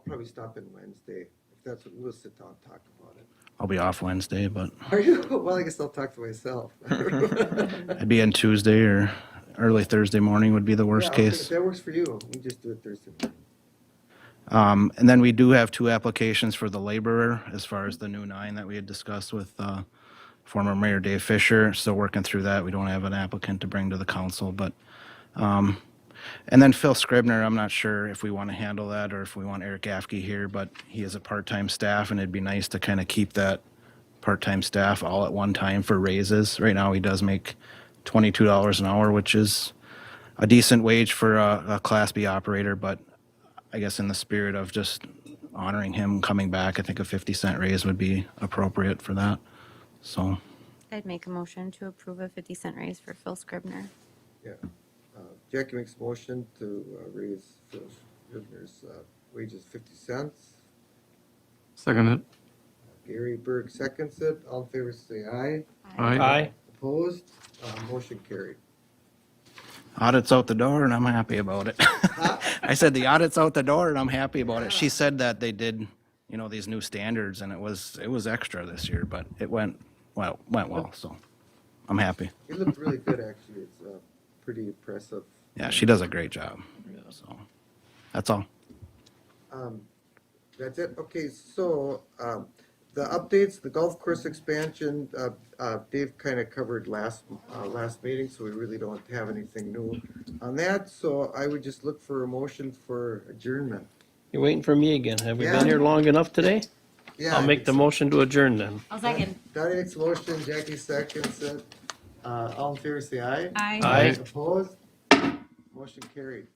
probably stop in Wednesday, if that's what, we'll sit down and talk about it. I'll be off Wednesday, but Are you? Well, I guess I'll talk to myself. I'd be in Tuesday or early Thursday morning would be the worst Yeah, okay, case. If that works for you, we just do it Thursday morning. And then we do have 2 applications for the laborer as far as the new 9 that we had discussed with former Mayor Dave Fisher. Still working through that. We don't have an applicant to bring to the council, but and then Phil Scribner, I'm not sure if we want to handle that or if we want Eric Afke here, but he is a part-time staff, and it'd be nice to kind of keep that part-time staff all at one time for raises. Right now, he does make $22 an hour, which is a decent wage for a Class B operator, but I guess in the spirit of just honoring him coming back, I think a 50-cent raise would be appropriate for that. So, I'd make a motion to approve a 50-cent raise for Phil Scribner. Yeah. Jackie makes a motion to raise Phil Scribner's wages 50 cents. Second it. Gary Berg seconds it. All in favor, say aye. Aye. Opposed? Motion carried. audit's out the door, and I'm happy about it. I said the audit's out the door, and I'm happy about it. She said that they did, these new standards, and it was extra this year, but it went well, so I'm happy. It looked really good, actually. It's pretty impressive. Yeah, she does a great job. So, that's all. That's it? Okay, so, the updates, the golf course expansion, Dave kind of covered last meeting, so we really don't have anything new on that. So I would just look for a motion for adjournment. You're waiting for me again. Have we Yeah. been here long enough today? Yeah, I'll make the motion to adjourn then. I'll second. Donnie makes a motion, Jackie seconds it. All in favor, say aye. Aye. Aye. Opposed? Motion carried.